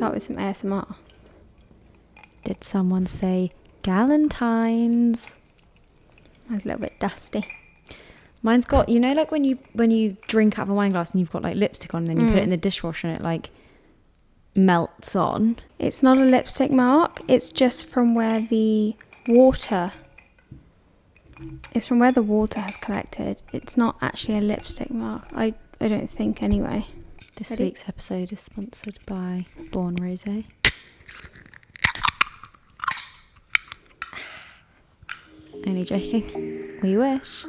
start with some ASMR. Did someone say galentines? Mine's a little bit dusty. Mine's got, you know, like when you drink out of a wine glass and you've got like lipstick on, and then you put it in the dishwasher and it like melts on. It's not a lipstick mark. It's just from where the water. It's from where the water has collected. It's not actually a lipstick mark. I don't think anyway. This week's episode is sponsored by Born Rosé. Only joking. We wish.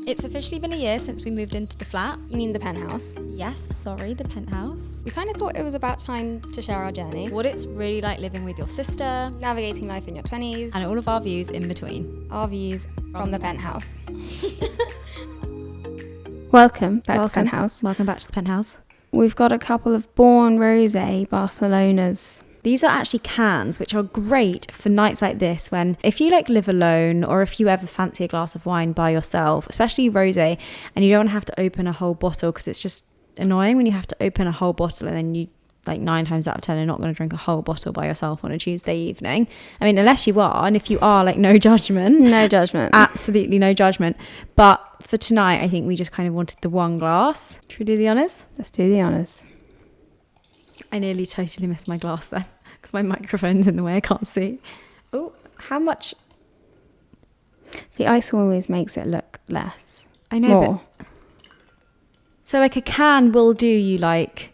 It's officially been a year since we moved into the flat. You mean the penthouse? Yes, sorry, the penthouse. We kind of thought it was about time to share our journey. What it's really like living with your sister. Navigating life in your 20s. And all of our views in between. Our views from the penthouse. Welcome back to the penthouse. Welcome back to the penthouse. We've got a couple of Born Rosé Barcelonas. These are actually cans, which are great for nights like this when if you like live alone or if you ever fancy a glass of wine by yourself, especially rosé, and you don't have to open a whole bottle because it's just annoying when you have to open a whole bottle and then you like 9 times out of 10 are not going to drink a whole bottle by yourself on a Tuesday evening. I mean, unless you are, and if you are, like no judgment. No judgment. Absolutely no judgment. But for tonight, I think we just kind of wanted the one glass. Should we do the honours? Let's do the honours. I nearly totally missed my glass then. Because my microphone's in the way, I can't see. Oh, how much? The ice always makes it look less. I know, more. But... So like a can will do you like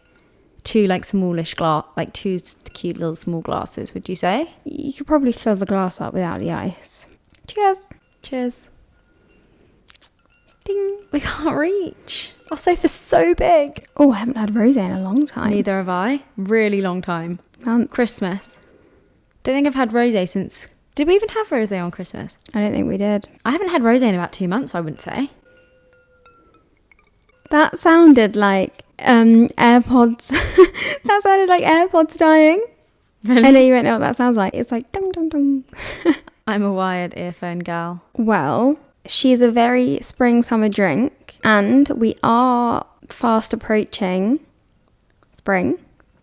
2 like smallish glass, like 2 cute little small glasses, would you say? You could probably fill the glass up without the ice. Cheers. Cheers. Ding. We can't reach. Our sofa's so big. Oh, I haven't had rosé in a long time. Neither have I. Really long time. Months. Christmas. Don't think I've had rosé since... Did we even have rosé on Christmas? I don't think we did. I haven't had rosé in about 2 months, I wouldn't say. That sounded like AirPods. That sounded like AirPods dying. Really? I know you won't know what that sounds like. It's like dong dong dong. I'm a wired earphone gal. Well, she's a very spring summer drink, and we are fast approaching spring.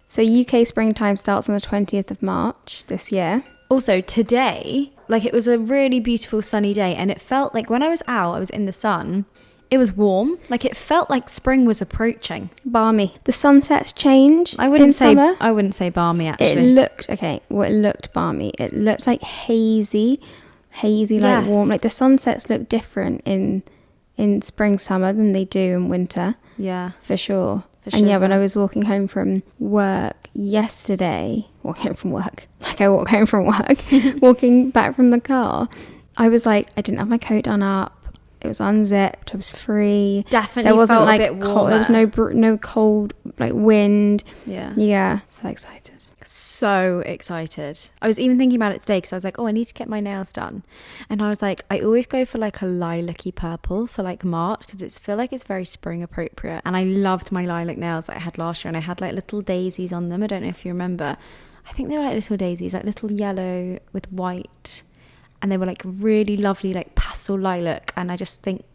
So UK springtime starts on the 20th of March this year. Also today, like it was a really beautiful sunny day, and it felt like when I was out, I was in the sun, it was warm. Like it felt like spring was approaching. Balmy. The sunsets change. I wouldn't say summer. I wouldn't say balmy actually. It looked balmy. It looked like hazy like yes. warm. Like the sunsets look different in spring summer than they do in winter. Yeah, for sure. For And sure, yeah, when I was walking home from work yesterday, walking back from the car, I was like, I didn't have my coat done up. It was unzipped. I was free. Definitely there wasn't felt like a bit warmer. there was no cold like wind. Yeah. So excited. So excited. I was even thinking about it today because I was like, oh, I need to get my nails done. And I was like, I always go for like a lilac-y purple for like March because I feel like it's very spring appropriate. And I loved my lilac nails that I had last year, and I had like little daisies on them. I don't know if you remember. I think they were like little daisies, like little yellow with white. And they were like really lovely, like pastel lilac. And I just think,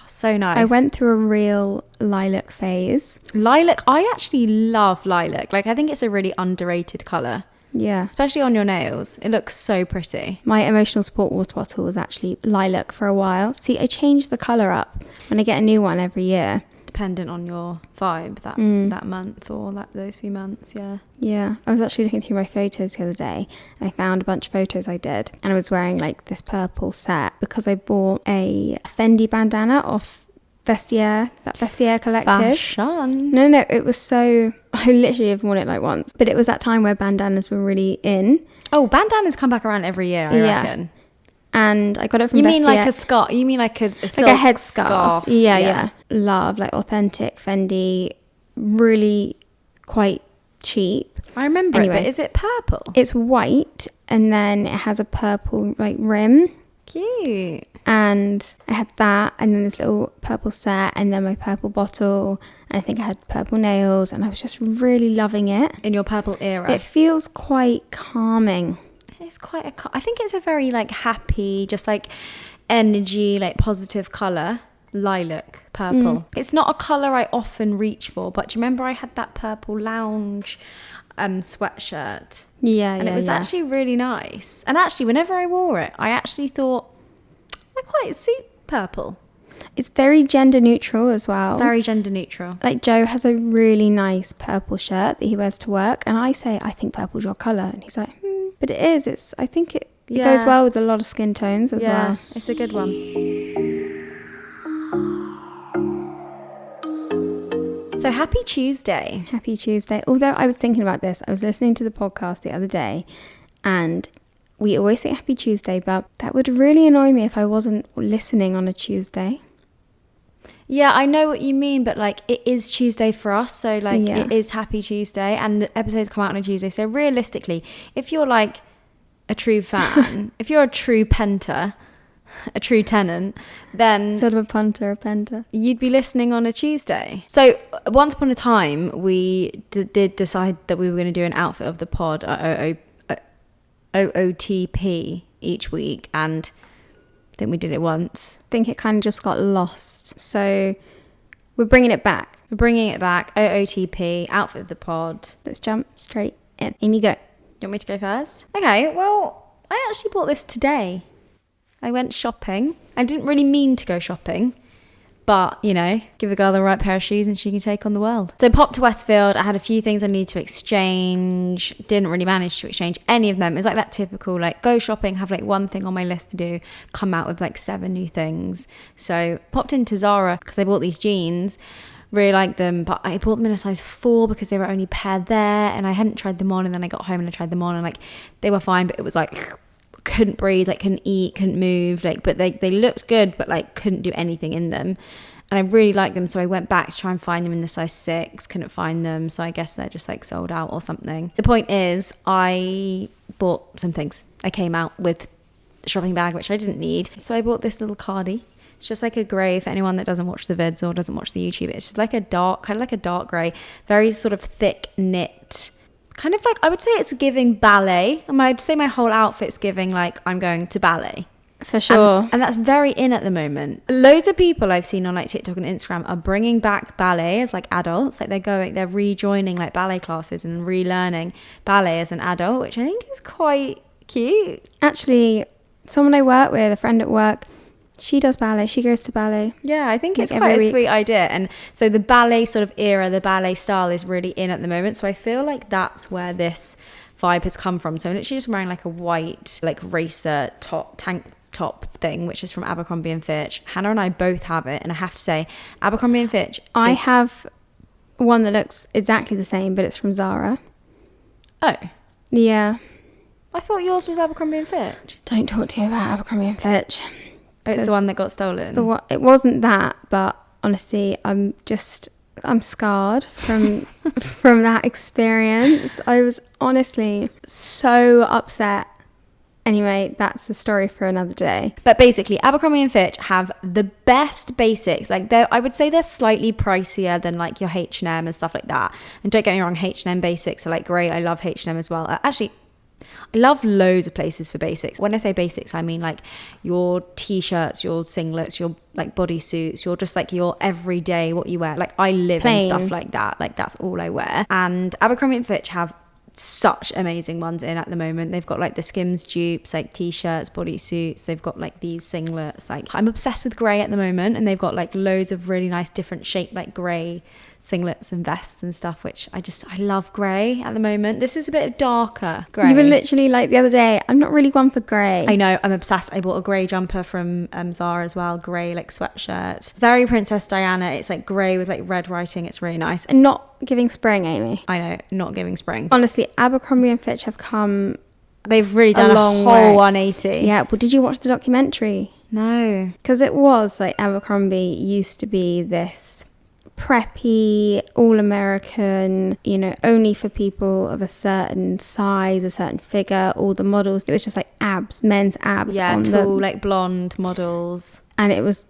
so nice. I went through a real lilac phase. Lilac, I actually love lilac. Like I think it's a really underrated colour. Yeah. Especially on your nails. It looks so pretty. My emotional support water bottle was actually lilac for a while. See, I change the colour up when I get a new one every year. Dependent on your vibe that month or those few months, yeah. Yeah, I was actually looking through my photos the other day and I found a bunch of photos I did, and I was wearing like this purple set because I bought a Fendi bandana off Vestiaire, that Vestiaire collective. Fashion. No, it was so... I literally have worn it like once, but it was that time where bandanas were really in. Oh, bandanas come back around every year, I reckon. And I got it from You Vestiaire. mean like a scarf? You mean like a silk like a headscarf? Yeah. Love, like authentic Fendi, really quite cheap. I remember it, but is it purple? It's white and then it has a purple like rim. Cute. And I had that, and then this little purple set, and then my purple bottle, and I think I had purple nails, and I was just really loving it. In your purple era. It feels quite calming. It's quite I think it's a very like happy, just like energy, like positive colour. lilac purple. It's not a colour I often reach for, but do you remember I had that purple lounge sweatshirt? And it was actually really nice. And actually, whenever I wore it, I actually thought, I quite suit purple. It's very gender neutral as well. Very gender neutral. Like Joe has a really nice purple shirt that he wears to work, and I say, I think purple's your colour, and he's like, but it is. I think it goes well with a lot of skin tones as well. Yeah, it's a good one. So happy Tuesday. Happy Tuesday. Although I was thinking about this, I was listening to the podcast the other day, and we always say happy Tuesday, but that would really annoy me if I wasn't listening on a Tuesday. Yeah, I know what you mean, but like it is Tuesday for us, so like it is happy Tuesday, and the episodes come out on a Tuesday. So realistically, if you're like a true fan, if you're a true penter, a true tenant, then sort of a punter, a penter, you'd be listening on a Tuesday. So once upon a time, we did decide that we were going to do an outfit of the pod, OOTP each week, and I think we did it once. I think it kind of just got lost. So we're bringing it back. OOTP, outfit of the pod. Let's jump straight in. Amy, go. You want me to go first? Okay, well, I actually bought this today. I went shopping. I didn't really mean to go shopping, but, you know, give a girl the right pair of shoes and she can take on the world. So popped to Westfield. I had a few things I needed to exchange. Didn't really manage to exchange any of them. It was like that typical, like, go shopping, have like one thing on my list to do, come out with like 7 new things. So popped into Zara because I bought these jeans. Really liked them, but I bought them in a size 4 because they were only paired there, and I hadn't tried them on, and then I got home and I tried them on, and like they were fine, but it was like couldn't breathe, like couldn't eat, couldn't move, like, but they looked good, but like couldn't do anything in them. And I really liked them, so I went back to try and find them in the size 6, couldn't find them, so I guess they're just like sold out or something. The point is, I bought some things. I came out with a shopping bag which I didn't need, so I bought this little cardie. It's just like a grey, for anyone that doesn't watch the vids or doesn't watch the YouTube, it's just like a dark, kind of like a dark grey, very sort of thick knit, kind of like, I would say it's giving ballet. I'd say my whole outfit's giving like I'm going to ballet. For sure. And that's very in at the moment. Loads of people I've seen on like TikTok and Instagram are bringing back ballet as like adults. Like they're rejoining like ballet classes and relearning ballet as an adult, which I think is quite cute. Actually, someone I work with, a friend at work, she does ballet. She goes to ballet. Yeah, I think it's quite a sweet idea. And so the ballet sort of era, the ballet style is really in at the moment. So I feel like that's where this vibe has come from. So I'm literally just wearing like a white, like racer tank top thing, which is from Abercrombie and Fitch. Hannah and I both have it. And I have to say, Abercrombie and Fitch. I have one that looks exactly the same, but it's from Zara. Oh. Yeah. I thought yours was Abercrombie and Fitch. Don't talk to you about Abercrombie and Fitch. Oh, it's the one that got stolen. It wasn't that, but honestly, I'm scarred from that experience. I was honestly so upset. Anyway, that's the story for another day. But basically, Abercrombie and Fitch have the best basics. Like I would say they're slightly pricier than like your H&M and stuff like that. And don't get me wrong, H&M basics are like great. I love H&M as well. Actually, I love loads of places for basics. When I say basics, I mean like your t-shirts, your singlets, your like bodysuits, your just like your everyday what you wear. Like I live in stuff like that. Like that's all I wear. And Abercrombie and Fitch have such amazing ones in at the moment. They've got like the Skims dupes, like t-shirts, bodysuits. They've got like these singlets. Like I'm obsessed with grey at the moment, and they've got like loads of really nice different shaped like grey singlets and vests and stuff, which I love grey at the moment. This is a bit darker grey. You were literally like the other day, I'm not really one for grey. I know, I'm obsessed. I bought a grey jumper from Zara as well, grey like sweatshirt. Very Princess Diana. It's like grey with like red writing. It's really nice. And not giving spring, Amy. I know, not giving spring. Honestly, Abercrombie and Fitch have come... They've really done a whole 180. Yeah, well, did you watch the documentary? No. Because it was like Abercrombie used to be this preppy, all-American, you know, only for people of a certain size, a certain figure. All the models, it was just like abs, men's abs. Yeah, tall, like blonde models. And it was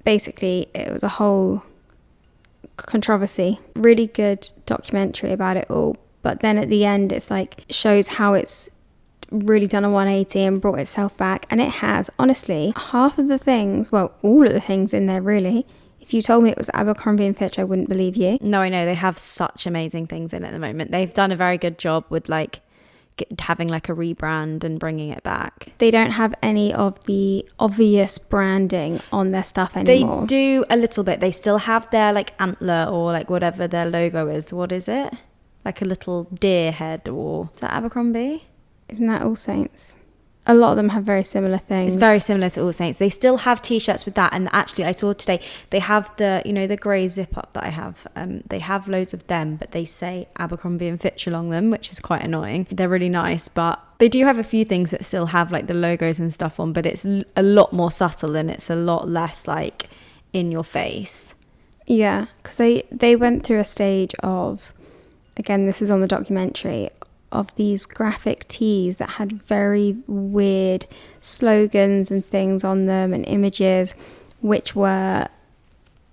basically, it was a whole controversy. Really good documentary about it all. But then at the end, it's like, it shows how it's really done a 180 and brought itself back. And it has, honestly, half of the things, well, all of the things in there really. If you told me it was Abercrombie and Fitch, I wouldn't believe you. No, I know. They have such amazing things in at the moment. They've done a very good job with like having like a rebrand and bringing it back. They don't have any of the obvious branding on their stuff anymore. They do a little bit. They still have their like antler or like whatever their logo is. What is it? Like a little deer head, or is that Abercrombie? Isn't that All Saints? A lot of them have very similar things. It's very similar to All Saints. They still have t-shirts with that, and actually I saw today they have the, you know, the grey zip up that I have. They have loads of them, but they say Abercrombie and Fitch along them, which is quite annoying. They're really nice, but they do have a few things that still have like the logos and stuff on, but it's a lot more subtle and it's a lot less like in your face. Yeah, because they went through a stage of, again, this is on the documentary, of these graphic tees that had very weird slogans and things on them and images, which were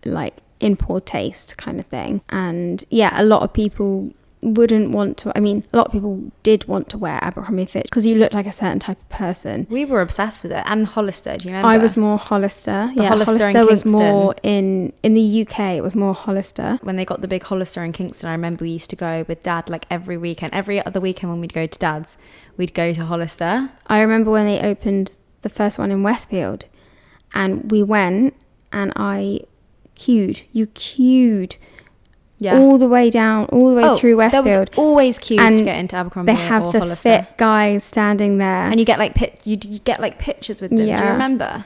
like in poor taste kind of thing. And yeah, a lot of people wouldn't want to, I mean, a lot of people did want to wear Abercrombie & Fitch because you look like a certain type of person. We were obsessed with it. And Hollister, do you remember? I was more Hollister. The yeah, Hollister was more in the UK, it was more Hollister. When they got the big Hollister in Kingston, I remember we used to go with Dad like every weekend. Every other weekend when we'd go to Dad's, we'd go to Hollister. I remember when they opened the first one in Westfield and we went and I queued. You queued. Yeah. All the way down, all the way through Westfield. There was always queues to get into Abercrombie or Hollister. They have the fit guys standing there. And you get like you get like pictures with them. Yeah. Do you remember?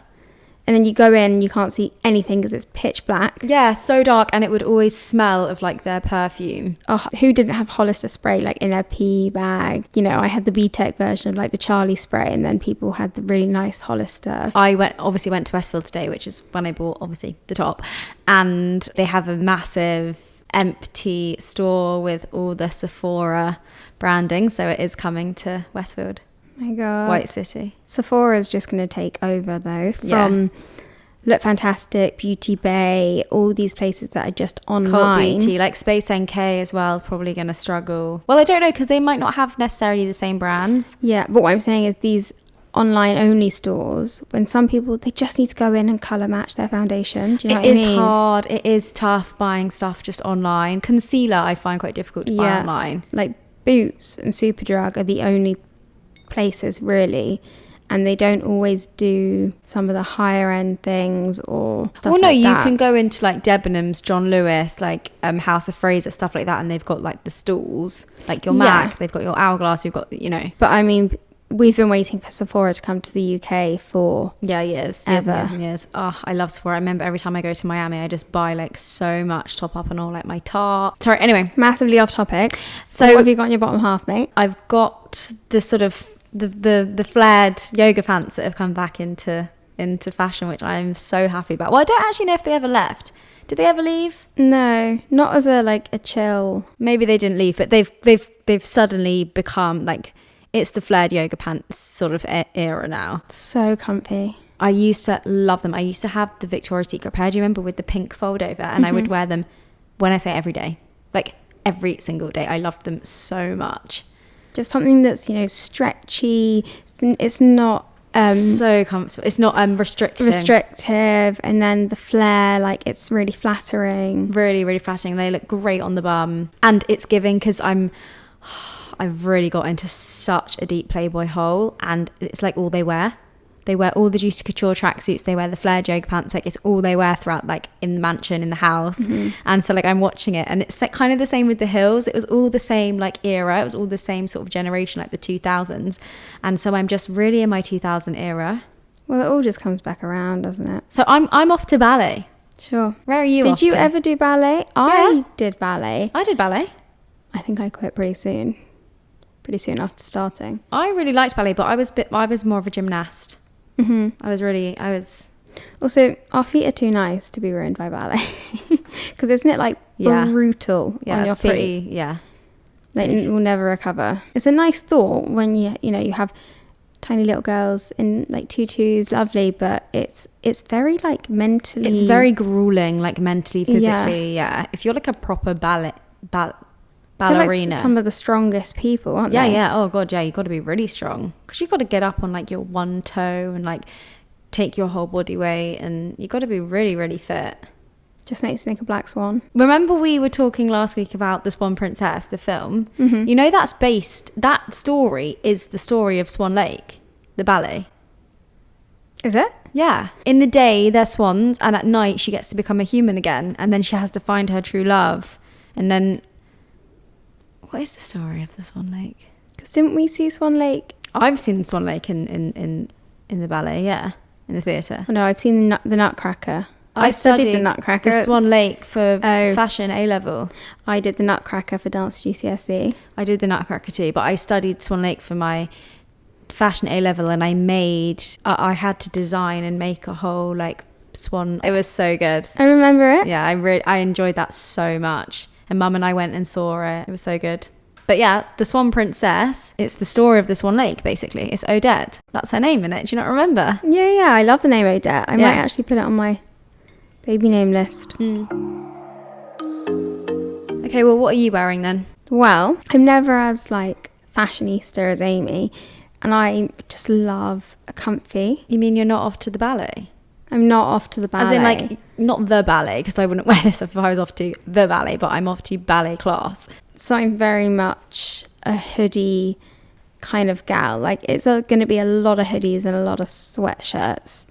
And then you go in and you can't see anything because it's pitch black. Yeah, so dark, and it would always smell of like their perfume. Oh, who didn't have Hollister spray like in their pee bag? You know, I had the VTech version of like the Charlie spray, and then people had the really nice Hollister. I obviously went to Westfield today, which is when I bought obviously the top, and they have a massive empty store with all the Sephora branding, so it is coming to Westfield. My God. White City. Sephora is just going to take over though, from Look Fantastic, Beauty Bay, all these places that are just online. Cult Beauty, like Space NK as well, probably going to struggle. Well, I don't know, because they might not have necessarily the same brands. Yeah, but what I'm saying is these online only stores, when some people, they just need to go in and colour match their foundation. Do you know what I mean? It is hard. It is tough buying stuff just online. Concealer I find quite difficult to buy online. Like Boots and Superdrug are the only places really, and they don't always do some of the higher end things or stuff like that. Well, no, you can go into like Debenhams, John Lewis, like House of Fraser, stuff like that, and they've got like the stalls, like your MAC, they've got your Hourglass, you've got, you know. But I mean, we've been waiting for Sephora to come to the UK for years and years. Oh, I love Sephora. I remember every time I go to Miami, I just buy like so much top up and all, like my Tarte. Sorry, anyway. Massively off topic. So what have you got in your bottom half, mate? I've got the sort of the flared yoga pants that have come back into fashion, which I'm so happy about. Well, I don't actually know if they ever left. Did they ever leave? No, not as a chill. Maybe they didn't leave, but they've suddenly become like, it's the flared yoga pants sort of era now. So comfy. I used to love them. I used to have the Victoria's Secret pair, do you remember, with the pink fold over? And I would wear them, when I say every day, like every single day. I loved them so much. Just something that's, you know, stretchy. It's not so comfortable. It's not restrictive, and then the flare, like, it's really flattering. Really, really flattering. They look great on the bum, and it's giving, because I've really got into such a deep Playboy hole, and it's like all they wear. They wear all the Juicy Couture tracksuits. They wear the flared yoga pants. Like, it's all they wear throughout, like, in the mansion, in the house. And so, like, I'm watching it, and it's like kind of the same with the Hills. It was all the same, like, era. It was all the same sort of generation, like the 2000s. And so I'm just really in my 2000 era. Well, it all just comes back around, doesn't it? So I'm off to ballet. Sure. Where are you? Did you ever do ballet? I did ballet. I did ballet. I think I quit pretty soon after starting. I really liked ballet, but I was more of a gymnast. I was also, our feet are too nice to be ruined by ballet, because isn't it like brutal on your feet? Like, it will never recover. It's a nice thought when you have tiny little girls in like tutus, lovely, but it's very like mentally, it's very grueling, like mentally, physically. If you're like a proper ballet ballerina. Some of the strongest people, aren't they? Yeah. Oh god, yeah. You got to be really strong because you got to get up on like your one toe and like take your whole body weight, and you got to be really, really fit. Just makes me think of Black Swan. Remember we were talking last week about The Swan Princess, the film? Mm-hmm. You know that story is the story of Swan Lake, the ballet. Is it? Yeah. In the day, they're swans, and at night she gets to become a human again, and then she has to find her true love. And then... What is the story of the Swan Lake? Because didn't we see Swan Lake? I've seen Swan Lake in the ballet, yeah. In the theatre. Oh, no, I've seen the Nutcracker. I studied the Nutcracker. The Swan Lake for fashion A-level. I did the Nutcracker for dance GCSE. I did the Nutcracker too, but I studied Swan Lake for my fashion A-level, and I had to design and make a whole like swan. It was so good. I remember it. Yeah, I enjoyed that so much. And Mum and I went and saw it. It was so good. But yeah, the Swan Princess, it's the story of the Swan Lake, basically. It's Odette. That's her name in it. Do you not remember? Yeah, I love the name Odette. I might actually put it on my baby name list. Okay, well, what are you wearing then? Well, I'm never as like fashionista as Amy, and I just love a comfy. You mean you're not off to the ballet? I'm not off to the ballet. As in like, not the ballet, because I wouldn't wear this if I was off to the ballet, but I'm off to ballet class. So I'm very much a hoodie kind of gal. Like it's going to be a lot of hoodies and a lot of sweatshirts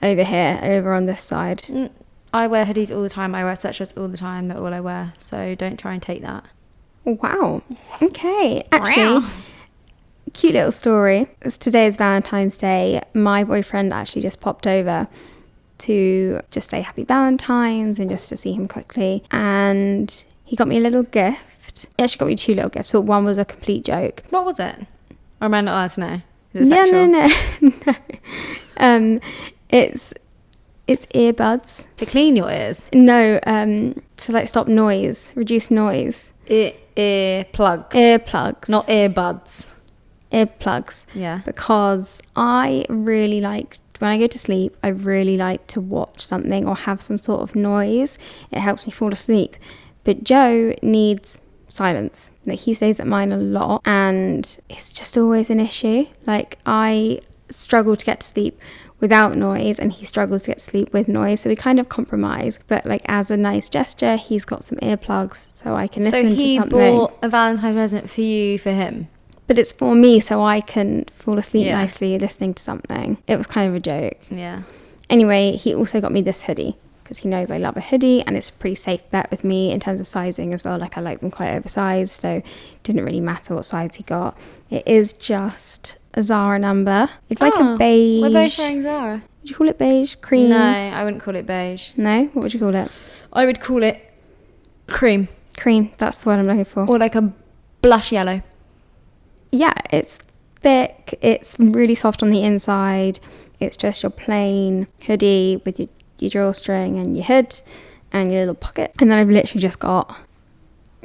over on this side. I wear hoodies all the time. I wear sweatshirts all the time. They're all I wear. So don't try and take that. Wow. Okay. Actually, cute little story. Today is Valentine's Day. My boyfriend actually just popped over to just say happy Valentine's and just to see him quickly. And he got me a little gift. He actually got me 2 little gifts, but one was a complete joke. What was it? Or am I not allowed to know? Is it sexual? No. It's earbuds. To clean your ears? No, to like stop noise, reduce noise. Ear plugs. Earplugs. Not earbuds. Earplugs. Yeah. Because I really like, when I go to sleep, I really like to watch something or have some sort of noise. It helps me fall asleep. But Joe needs silence. Like he stays at mine a lot, and it's just always an issue. Like I struggle to get to sleep without noise, and he struggles to get to sleep with noise, so we kind of compromise. But like as a nice gesture, he's got some earplugs so I can listen to something. So he bought a Valentine's present for you, for him? But it's for me, so I can fall asleep nicely listening to something. It was kind of a joke. Yeah. Anyway, he also got me this hoodie because he knows I love a hoodie, and it's a pretty safe bet with me in terms of sizing as well. Like I like them quite oversized, so it didn't really matter what size he got. It is just a Zara number. It's like a beige. We're both wearing Zara. Would you call it beige? Cream? No, I wouldn't call it beige. No? What would you call it? I would call it cream. Cream. That's the word I'm looking for. Or like a blush yellow. Yeah, it's thick. It's really soft on the inside. It's just your plain hoodie with your drawstring and your hood and your little pocket. And then I've literally just got...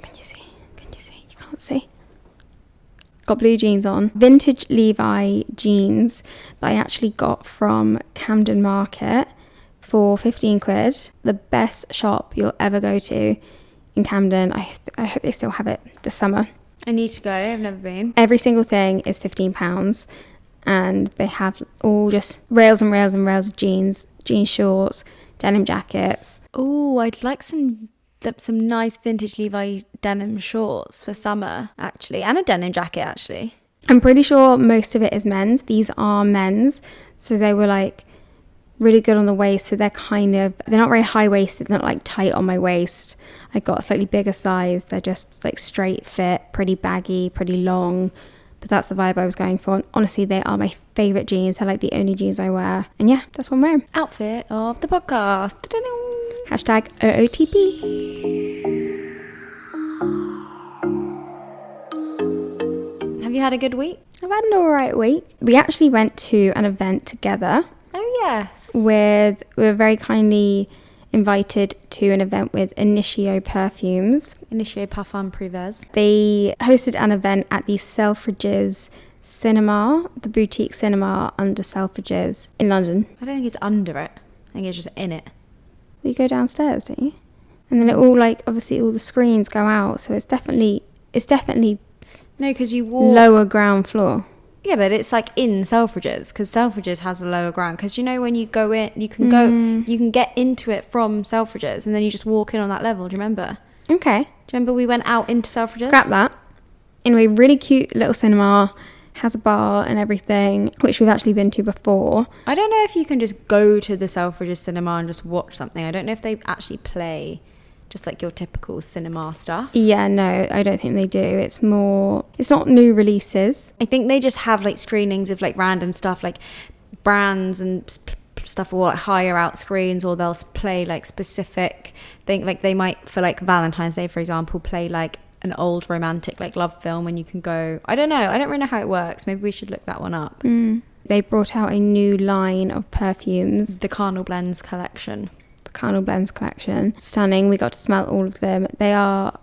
Can you see? You can't see. Got blue jeans on. Vintage Levi jeans that I actually got from Camden Market for 15 quid. The best shop you'll ever go to in Camden. I hope they still have it this summer. I need to go. I've never been. Every single thing is £15, and they have all just rails and rails and rails of jeans shorts, denim jackets. Oh, I'd like some nice vintage Levi denim shorts for summer, actually, and a denim jacket, actually. I'm pretty sure most of it is men's. These are men's, so they were like really good on the waist. So they're not very high waisted, they're not like tight on my waist. I got a slightly bigger size. They're just like straight fit, pretty baggy, pretty long. But that's the vibe I was going for. And honestly, they are my favourite jeans. They're like the only jeans I wear. And yeah, that's what I'm wearing. Outfit of the podcast. Hashtag OOTP. Have you had a good week? I've had an alright week. We actually went to an event together. Oh, yes. We were very kindly invited to an event with Initio Perfumes. Initio Parfum Privé. They hosted an event at the Selfridges Cinema, the boutique cinema under Selfridges in London. I don't think it's under it. I think it's just in it. Well, you go downstairs, don't you? And then it all, like, obviously all the screens go out, so it's definitely it's definitely No, because you walk... lower ground floor. Yeah, but it's like in Selfridges, because Selfridges has a lower ground. Because you know when you go in, you can get into it from Selfridges, and then you just walk in on that level. Do you remember? Okay. Do you remember we went out into Selfridges? Scrap that. Anyway, really cute little cinema, has a bar and everything, which we've actually been to before. I don't know if you can just go to the Selfridges cinema and just watch something. I don't know if they actually play just like your typical cinema stuff. Yeah, no, I don't think they do. It's not new releases. I think they just have like screenings of like random stuff, like brands and stuff, or like hire out screens, or they'll play like specific thing. Like they might, for like Valentine's Day, for example, play like an old romantic like love film, and you can go. I don't know. I don't really know how it works. Maybe we should look that one up. They brought out a new line of perfumes. The Carnal Blends collection. Carnal Blends collection. Stunning. We got to smell all of them. They are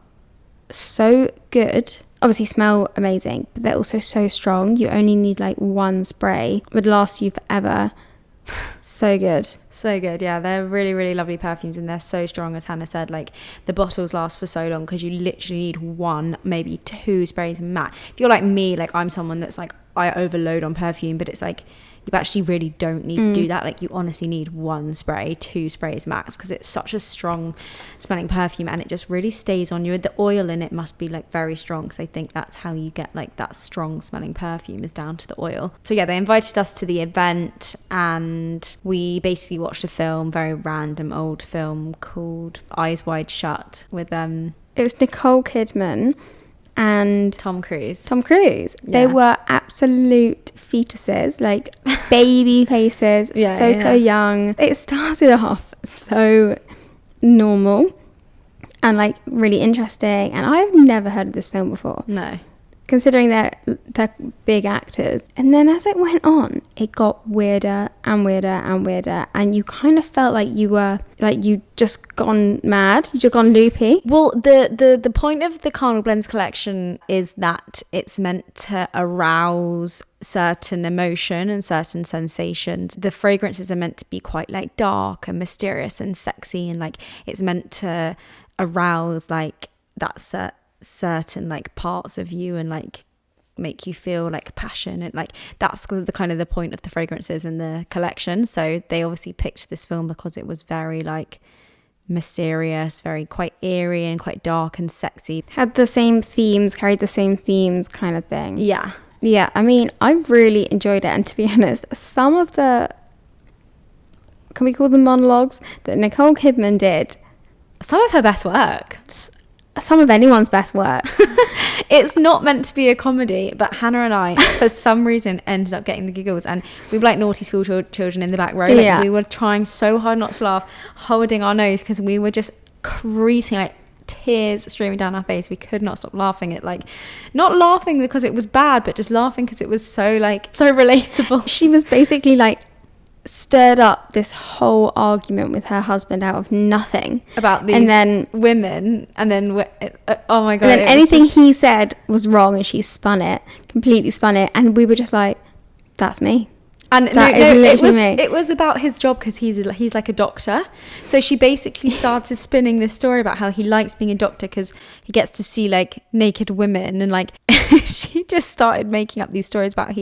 so good. Obviously smell amazing, but they're also so strong. You only need like one spray. Would last you forever. So good. So good. Yeah, they're really, really lovely perfumes, and they're so strong, as Hannah said. Like the bottles last for so long because you literally need one, maybe two sprays max. If you're like me, like I'm someone that's like, I overload on perfume, but it's like you actually really don't need to do that. Like you honestly need one spray, two sprays max, because it's such a strong smelling perfume, and it just really stays on you. The oil in it must be like very strong, because I think that's how you get like that strong smelling perfume, is down to the oil. So yeah, they invited us to the event, and we basically watched a film, very random old film called Eyes Wide Shut, with it was Nicole Kidman and Tom Cruise. Yeah. They were absolute fetuses, like baby faces, so young. It started off so normal and like really interesting, and I've never heard of this film before. No. Considering they're big actors. And then as it went on, it got weirder and weirder and weirder, and you kind of felt like you were like you just gone mad, you just gone loopy. Well, the point of the Carnal Blends collection is that it's meant to arouse certain emotion and certain sensations. The fragrances are meant to be quite like dark and mysterious and sexy, and like it's meant to arouse like that certain like parts of you, and like make you feel like passion, and like that's the kind of the point of the fragrances in the collection. So they obviously picked this film because it was very like mysterious, very quite eerie and quite dark and sexy, carried the same themes kind of thing. Yeah, I mean, I really enjoyed it, and to be honest, some of the, can we call them monologues, that Nicole Kidman did, some of her best work, some of anyone's best work. It's not meant to be a comedy, but Hannah and I, for some reason, ended up getting the giggles, and we were like naughty school children in the back row. Like, we were trying so hard not to laugh, holding our nose, because we were just creasing, like tears streaming down our face. We could not stop laughing at, like, not laughing because it was bad, but just laughing because it was so like so relatable. She was basically like stirred up this whole argument with her husband out of nothing about these women, and then oh my god, and then anything he said was wrong, and she completely spun it, and we were just like, that's me. And it was about his job, because he's like a doctor. So she basically started spinning this story about how he likes being a doctor because he gets to see like naked women, and like she just started making up these stories about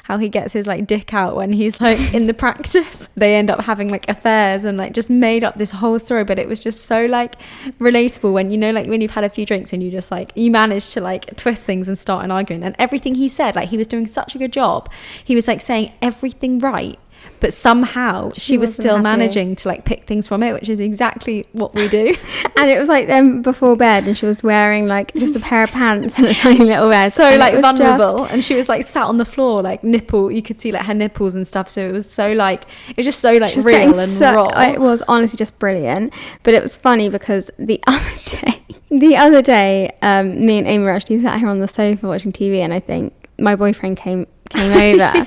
how he gets his like dick out when he's like in the practice. They end up having like affairs, and like just made up this whole story. But it was just so like relatable when, you know, like when you've had a few drinks and you just like, you manage to like twist things and start an argument, and everything he said, like he was doing such a good job. He was like saying everything right, but somehow she was still managing to like pick things from it, which is exactly what we do. And it was like them before bed, and she was wearing like just a pair of pants and a tiny little vest, so and like vulnerable, and she was like sat on the floor, like you could see like her nipples and stuff, so it was so like, it was just so like real and raw. It was honestly just brilliant. But it was funny because the other day me and Amy were actually sat here on the sofa watching TV, and I think my boyfriend came over.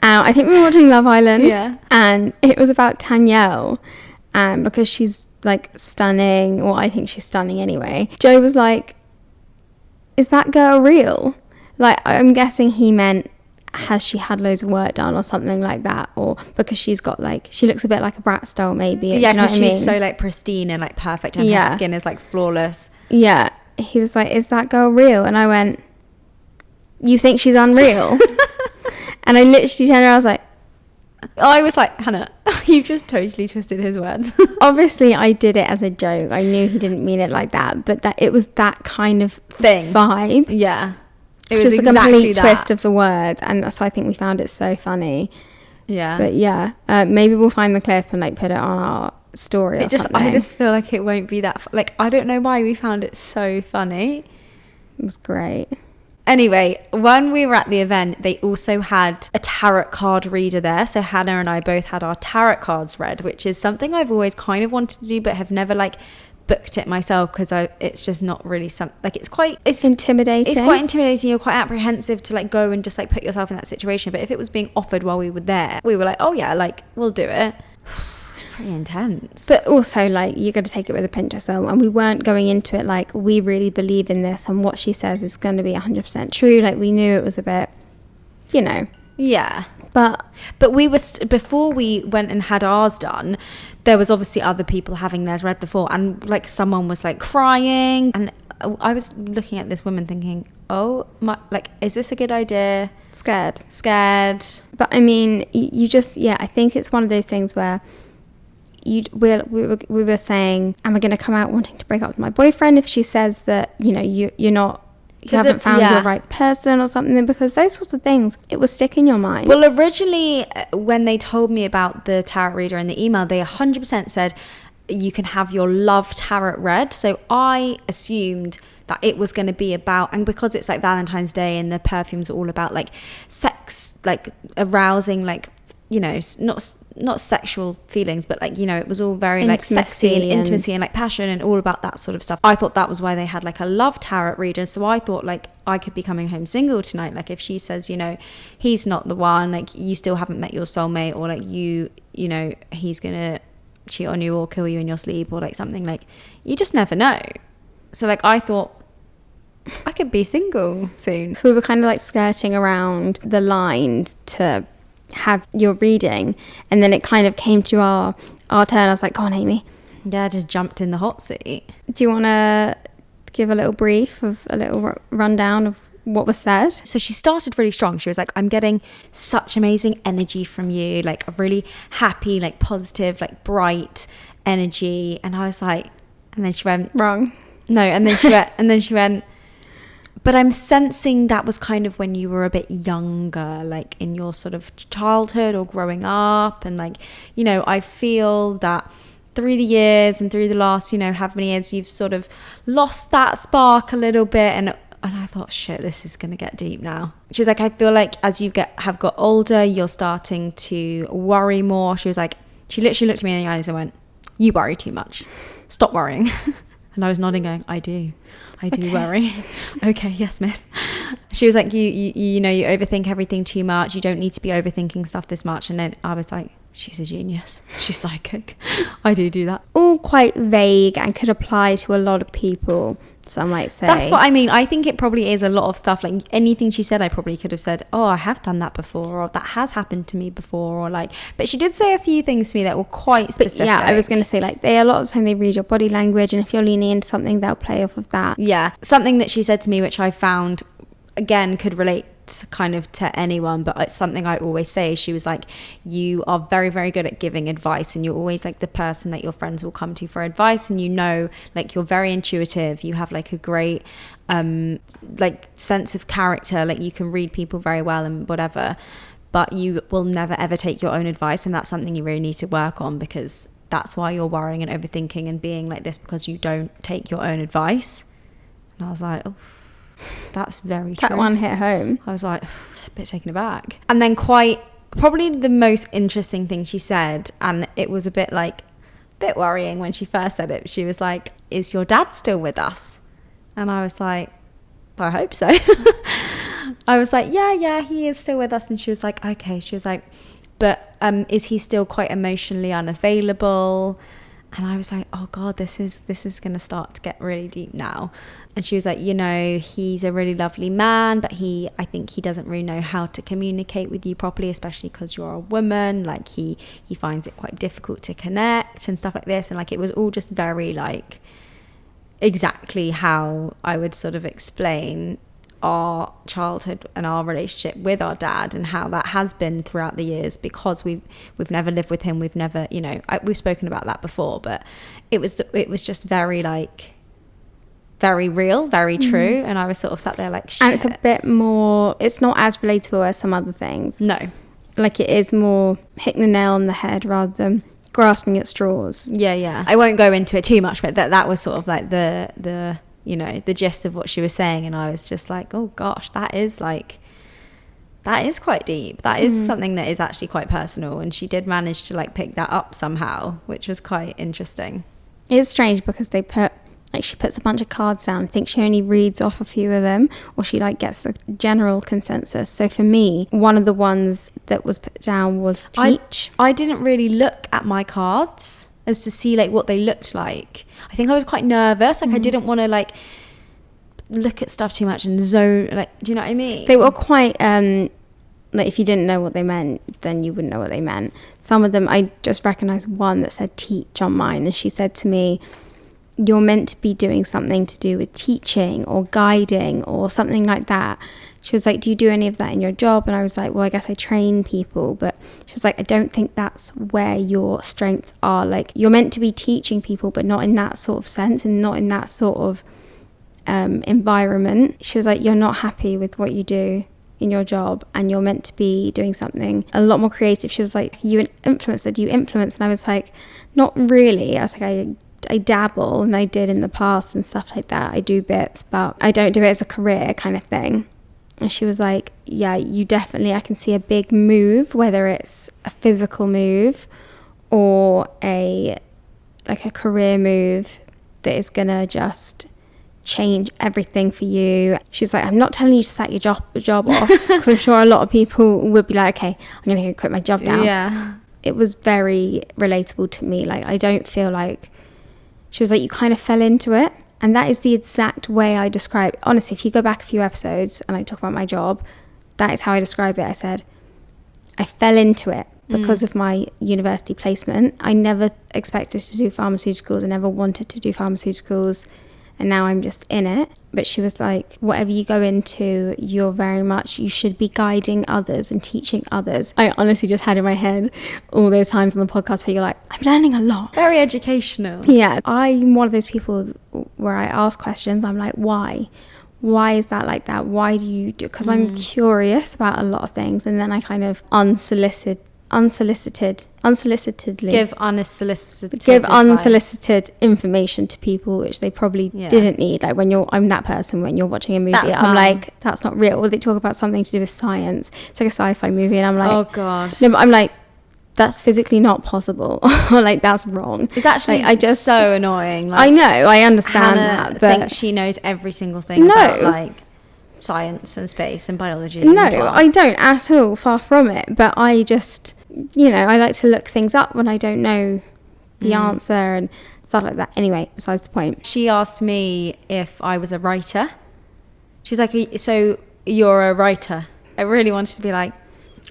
I think we were watching Love Island, and it was about Danielle, and because she's like stunning, or I think she's stunning anyway. Joe was like, is that girl real? Like, I'm guessing he meant, has she had loads of work done or something like that, or because she's got like, she looks a bit like a Bratz doll maybe. Yeah, because she's so like pristine and like perfect, and her skin is like flawless. Yeah. he was like, is that girl real? And I went, you think she's unreal? And I literally turned around, I was like, Hannah, you've just totally twisted his words. Obviously I did it as a joke. I knew he didn't mean it like that, but that it was that kind of thing, vibe. Yeah, it was just exactly a complete that. twist of the words, and that's why I think we found it so funny. Yeah, but yeah, maybe we'll find the clip and like put it on our story. Or something. I just feel like it won't be that like, I don't know why we found it so funny. It was great. Anyway, when we were at the event, they also had a tarot card reader there. So Hannah and I both had our tarot cards read, which is something I've always kind of wanted to do, but have never like booked it myself, because it's just not really something, like it's intimidating. It's quite intimidating. You're quite apprehensive to like go and just like put yourself in that situation. But if it was being offered while we were there, we were like, oh yeah, like we'll do it. Pretty intense. But also, like, you're going to take it with a pinch of salt, and we weren't going into it like we really believe in this and what she says is going to be 100% true. Like, we knew it was a bit, yeah, but we were before we went and had ours done, there was obviously other people having theirs read before, and like someone was like crying, and I was looking at this woman thinking, oh my, like, is this a good idea? Scared. But I mean, you just, I think it's one of those things where we were saying, am I going to come out wanting to break up with my boyfriend if she says that, you haven't found the right person or something? Because those sorts of things, it will stick in your mind. Well, originally when they told me about the tarot reader in the email, they 100% said you can have your love tarot read. So I assumed that it was going to be about, and because it's like Valentine's Day and the perfumes are all about like sex, like arousing, like, not sexual feelings, but like, it was all very like sexy and intimacy and like passion and all about that sort of stuff. I thought that was why they had like a love tarot reader. So I thought like I could be coming home single tonight. Like if she says, he's not the one, like you still haven't met your soulmate, or like he's gonna cheat on you or kill you in your sleep or like something, like you just never know. So like I thought I could be single soon. So we were kind of like skirting around the line to have your reading, and then it kind of came to our turn. I was like, go on, Amy. Yeah, I just jumped in the hot seat. Do you want to give a little brief of a little rundown of what was said? So she started really strong. She was like, I'm getting such amazing energy from you, like a really happy, like positive, like bright energy. And I was like, and then she went, wrong. No, and then she went, but I'm sensing that was kind of when you were a bit younger, like in your sort of childhood or growing up. And like, I feel that through the years and through the last, how many years, you've sort of lost that spark a little bit. And I thought, shit, this is going to get deep now. She was like, I feel like as you have got older, you're starting to worry more. She was like, she literally looked at me in the eyes and went, you worry too much. Stop worrying. And I was nodding going, I do okay. Worry. Okay, yes, miss. She was like, you overthink everything too much. You don't need to be overthinking stuff this much. And then I was like, she's a genius. She's psychic. I do that. All quite vague and could apply to a lot of people, some might say. That's what I mean. I think it probably is a lot of stuff. Like anything she said, I probably could have said, oh, I have done that before, or that has happened to me before, or like, but she did say a few things to me that were quite specific. But yeah, I was going to say, like, a lot of the time they read your body language, and if you're leaning into something, they'll play off of that. Yeah. Something that she said to me, which I found, again, could relate kind of to anyone, but it's something I always say. She was like, you are very, very good at giving advice, and you're always like the person that your friends will come to for advice, and like you're very intuitive, you have like a great like sense of character, like you can read people very well and whatever, but you will never ever take your own advice, and that's something you really need to work on, because that's why you're worrying and overthinking and being like this, because you don't take your own advice. And I was like, oh, that's very true. That one hit home. I was like, a bit taken aback. And then probably the most interesting thing she said, and it was a bit worrying when she first said it. She was like, is your dad still with us? And I was like, I hope so. I was like, yeah, he is still with us. And she was like, okay. She was like, but is he still quite emotionally unavailable? And I was like, oh God, this is going to start to get really deep now. And she was like, he's a really lovely man, but I think he doesn't really know how to communicate with you properly, especially because you're a woman. Like he finds it quite difficult to connect and stuff like this. And like, it was all just very like, exactly how I would sort of explain our childhood and our relationship with our dad, and how that has been throughout the years, because we've never lived with him, we've never, you know, we've spoken about that before, but it was just very like very real, very true. And I was sort of sat there like, shit. And it's a bit more, it's not as relatable as some other things. No, like it is more hitting the nail on the head rather than grasping at straws. Yeah. I won't go into it too much, but that was sort of like the you know, the gist of what she was saying. And I was just like, oh gosh, that is quite deep. That is something that is actually quite personal. And she did manage to like pick that up somehow, which was quite interesting. It's strange because she puts a bunch of cards down. I think she only reads off a few of them, or she like gets the general consensus. So for me, one of the ones that was put down was teach. I didn't really look at my cards as to see like what they looked like. I think I was quite nervous. Like I didn't want to like look at stuff too much and zone, like, do you know what I mean? They were quite like, if you didn't know what they meant, then you wouldn't know what they meant. Some of them, I just recognized one that said teach on mine, and she said to me, you're meant to be doing something to do with teaching or guiding or something like that. She was like, do you do any of that in your job? And I was like, well, I guess I train people. But she was like, I don't think that's where your strengths are. Like, you're meant to be teaching people, but not in that sort of sense and not in that sort of environment. She was like, you're not happy with what you do in your job, and you're meant to be doing something a lot more creative. She was like, you an influencer? Do you influence? And I was like, not really. I was like, I dabble, and I did in the past and stuff like that. I do bits, but I don't do it as a career kind of thing. And she was like, yeah, you definitely, I can see a big move, whether it's a physical move or a career move that is gonna just change everything for you. She's like, I'm not telling you to sack your job off, because I'm sure a lot of people would be like, okay, I'm gonna go quit my job now. Yeah. It was very relatable to me. Like, I don't feel like, she was like, you kind of fell into it. And that is the exact way I describe, honestly, if you go back a few episodes and I talk about my job, that is how I describe it. I said, I fell into it because of my university placement. I never expected to do pharmaceuticals. I never wanted to do pharmaceuticals. And now I'm just in it. But she was like, whatever you go into, you're very much, you should be guiding others and teaching others. I honestly just had in my head all those times on the podcast where you're like, I'm learning a lot. Very educational. Yeah. I'm one of those people where I ask questions. I'm like, why? Why is that like that? Why do you do? Because I'm curious about a lot of things. And then I kind of unsolicitedly give unsolicited information to people which they probably didn't need. Like I'm that person when you're watching a movie, I'm like, that's not real. Or they talk about something to do with science, it's like a sci-fi movie, and I'm like, oh god, no, but I'm like, that's physically not possible. Or like, that's wrong. It's actually like, so annoying. Like, I know, I understand Hannah that, but thinks she knows every single thing about like science and space and biology. No, I don't at all, far from it. But I just, you know, I like to look things up when I don't know the answer and stuff like that. Anyway, besides the point. She asked me if I was a writer. She was like, so you're a writer? I really wanted to be like,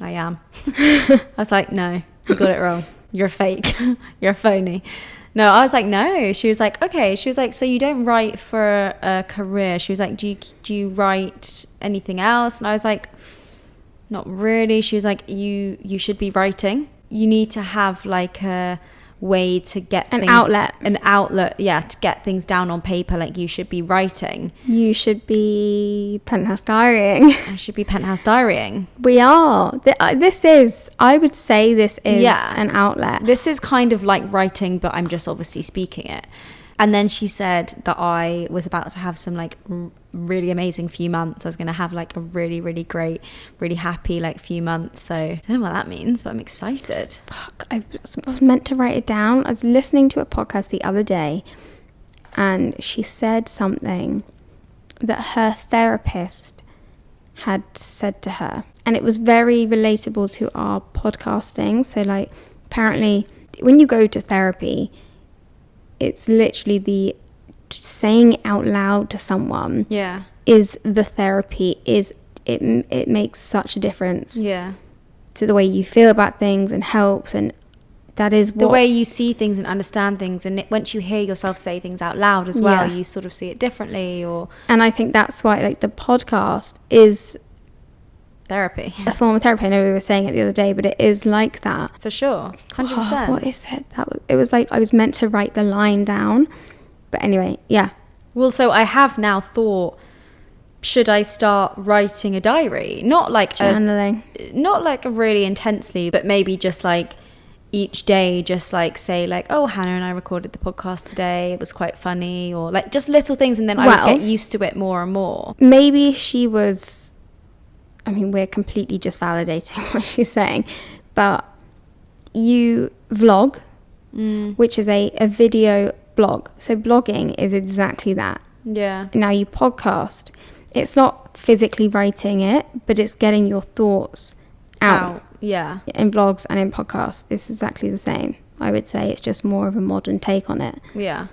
I am. I was like, no, you got it wrong. You're fake. You're a phony. No, I was like, no. She was like, okay. She was like, so you don't write for a career? She was like, do you write anything else? And I was like, not really. She was like, you should be writing. You need to have like a way to get an outlet, yeah, to get things down on paper. Like, you should be writing. You should be penthouse diarying. I should be penthouse diarying. We are. This is, I would say this is an outlet. This is kind of like writing, but I'm just obviously speaking it. And then she said that I was about to have some like really amazing few months. I was going to have like a really, really great, really happy like few months. So I don't know what that means, but I'm excited. Fuck, I was meant to write it down. I was listening to a podcast the other day, and she said something that her therapist had said to her. And it was very relatable to our podcasting. So like, apparently when you go to therapy, it's literally the saying out loud to someone is the therapy. It makes such a difference to the way you feel about things, and helps and that is the way you see things and understand things, and once you hear yourself say things out loud as well, you sort of see it differently. And I think that's why, like, the podcast is therapy, a form of therapy. I know we were saying it the other day, but it is like that for sure. 100%. What is it? It was like I was meant to write the line down, but anyway, yeah. Well, so I have now thought, should I start writing a diary? Not like journaling, not like really intensely, but maybe just like each day, just like say like, oh, Hannah and I recorded the podcast today, it was quite funny, or like just little things, and then I would get used to it more and more. Maybe she was, I mean, we're completely just validating what she's saying, but you vlog, which is a video blog. So blogging is exactly that. Yeah. Now you podcast. It's not physically writing it, but it's getting your thoughts out. Yeah. In vlogs and in podcasts, it's exactly the same. I would say it's just more of a modern take on it. Yeah.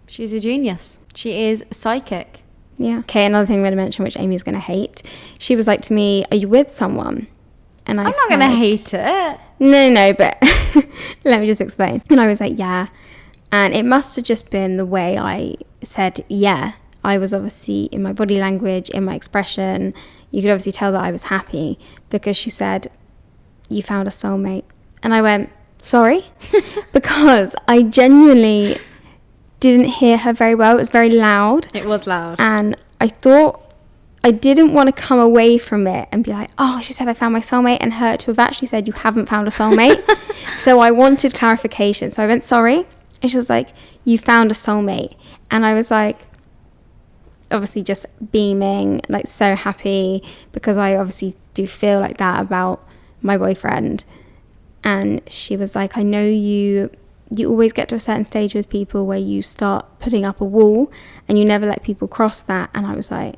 She's a genius. She is psychic. Yeah. Okay, another thing I'm going to mention, which Amy's going to hate. She was like to me, are you with someone? And I'm not going to hate it. No, but let me just explain. And I was like, yeah. And it must have just been the way I said, yeah. I was obviously in my body language, in my expression. You could obviously tell that I was happy, because she said, you found a soulmate. And I went, sorry? Because I genuinely didn't hear her very well. It was very loud. It was loud. And I thought, I didn't want to come away from it and be like, oh, she said I found my soulmate, and her to have actually said you haven't found a soulmate. So I wanted clarification. So I went, sorry. And she was like, you found a soulmate. And I was like, obviously just beaming, like so happy, because I obviously do feel like that about my boyfriend. And she was like, I know you always get to a certain stage with people where you start putting up a wall and you never let people cross that. And I was like,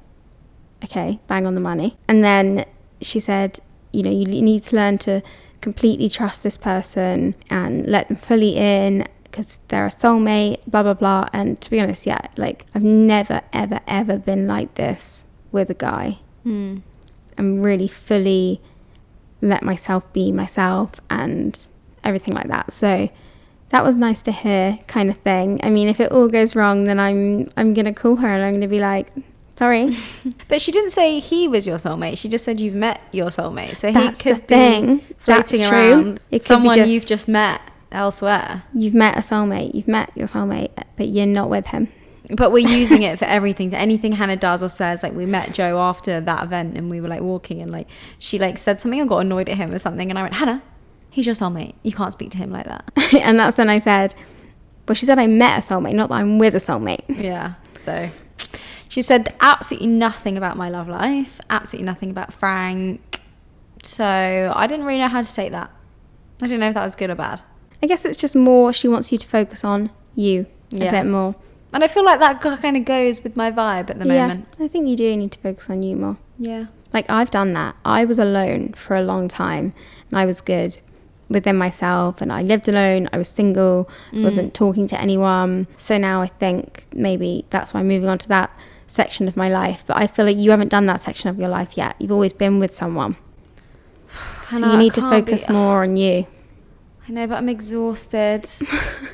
okay, bang on the money. And then she said, you know, you need to learn to completely trust this person and let them fully in, because they're a soulmate, blah, blah, blah. And to be honest, yeah, like I've never, ever, ever been like this with a guy. And really fully let myself be myself and everything like that. So that was nice to hear, kind of thing. I mean, if it all goes wrong, then I'm going to call her and I'm going to be like, sorry. But she didn't say he was your soulmate. She just said you've met your soulmate. So that's he could be floating around. It could someone be you've just met elsewhere. You've met a soulmate. You've met your soulmate, but you're not with him. But we're using it for everything. Anything Hannah does or says. Like, we met Joe after that event and we were like walking, and like she like said something and got annoyed at him or something, and I went, Hannah, he's your soulmate. You can't speak to him like that. And that's when I said, well, she said I met a soulmate, not that I'm with a soulmate. Yeah. So she said absolutely nothing about my love life, absolutely nothing about Frank. So I didn't really know how to take that. I didn't know if that was good or bad. I guess it's just more she wants you to focus on you a bit more. And I feel like that kind of goes with my vibe at the moment. I think you do need to focus on you more. Yeah. Like, I've done that. I was alone for a long time and I was good within myself, and I lived alone. I was single, wasn't talking to anyone. So now I think maybe that's why I'm moving on to that section of my life. But I feel like you haven't done that section of your life yet. You've always been with someone. So you need to focus more on you. I know, but I'm exhausted.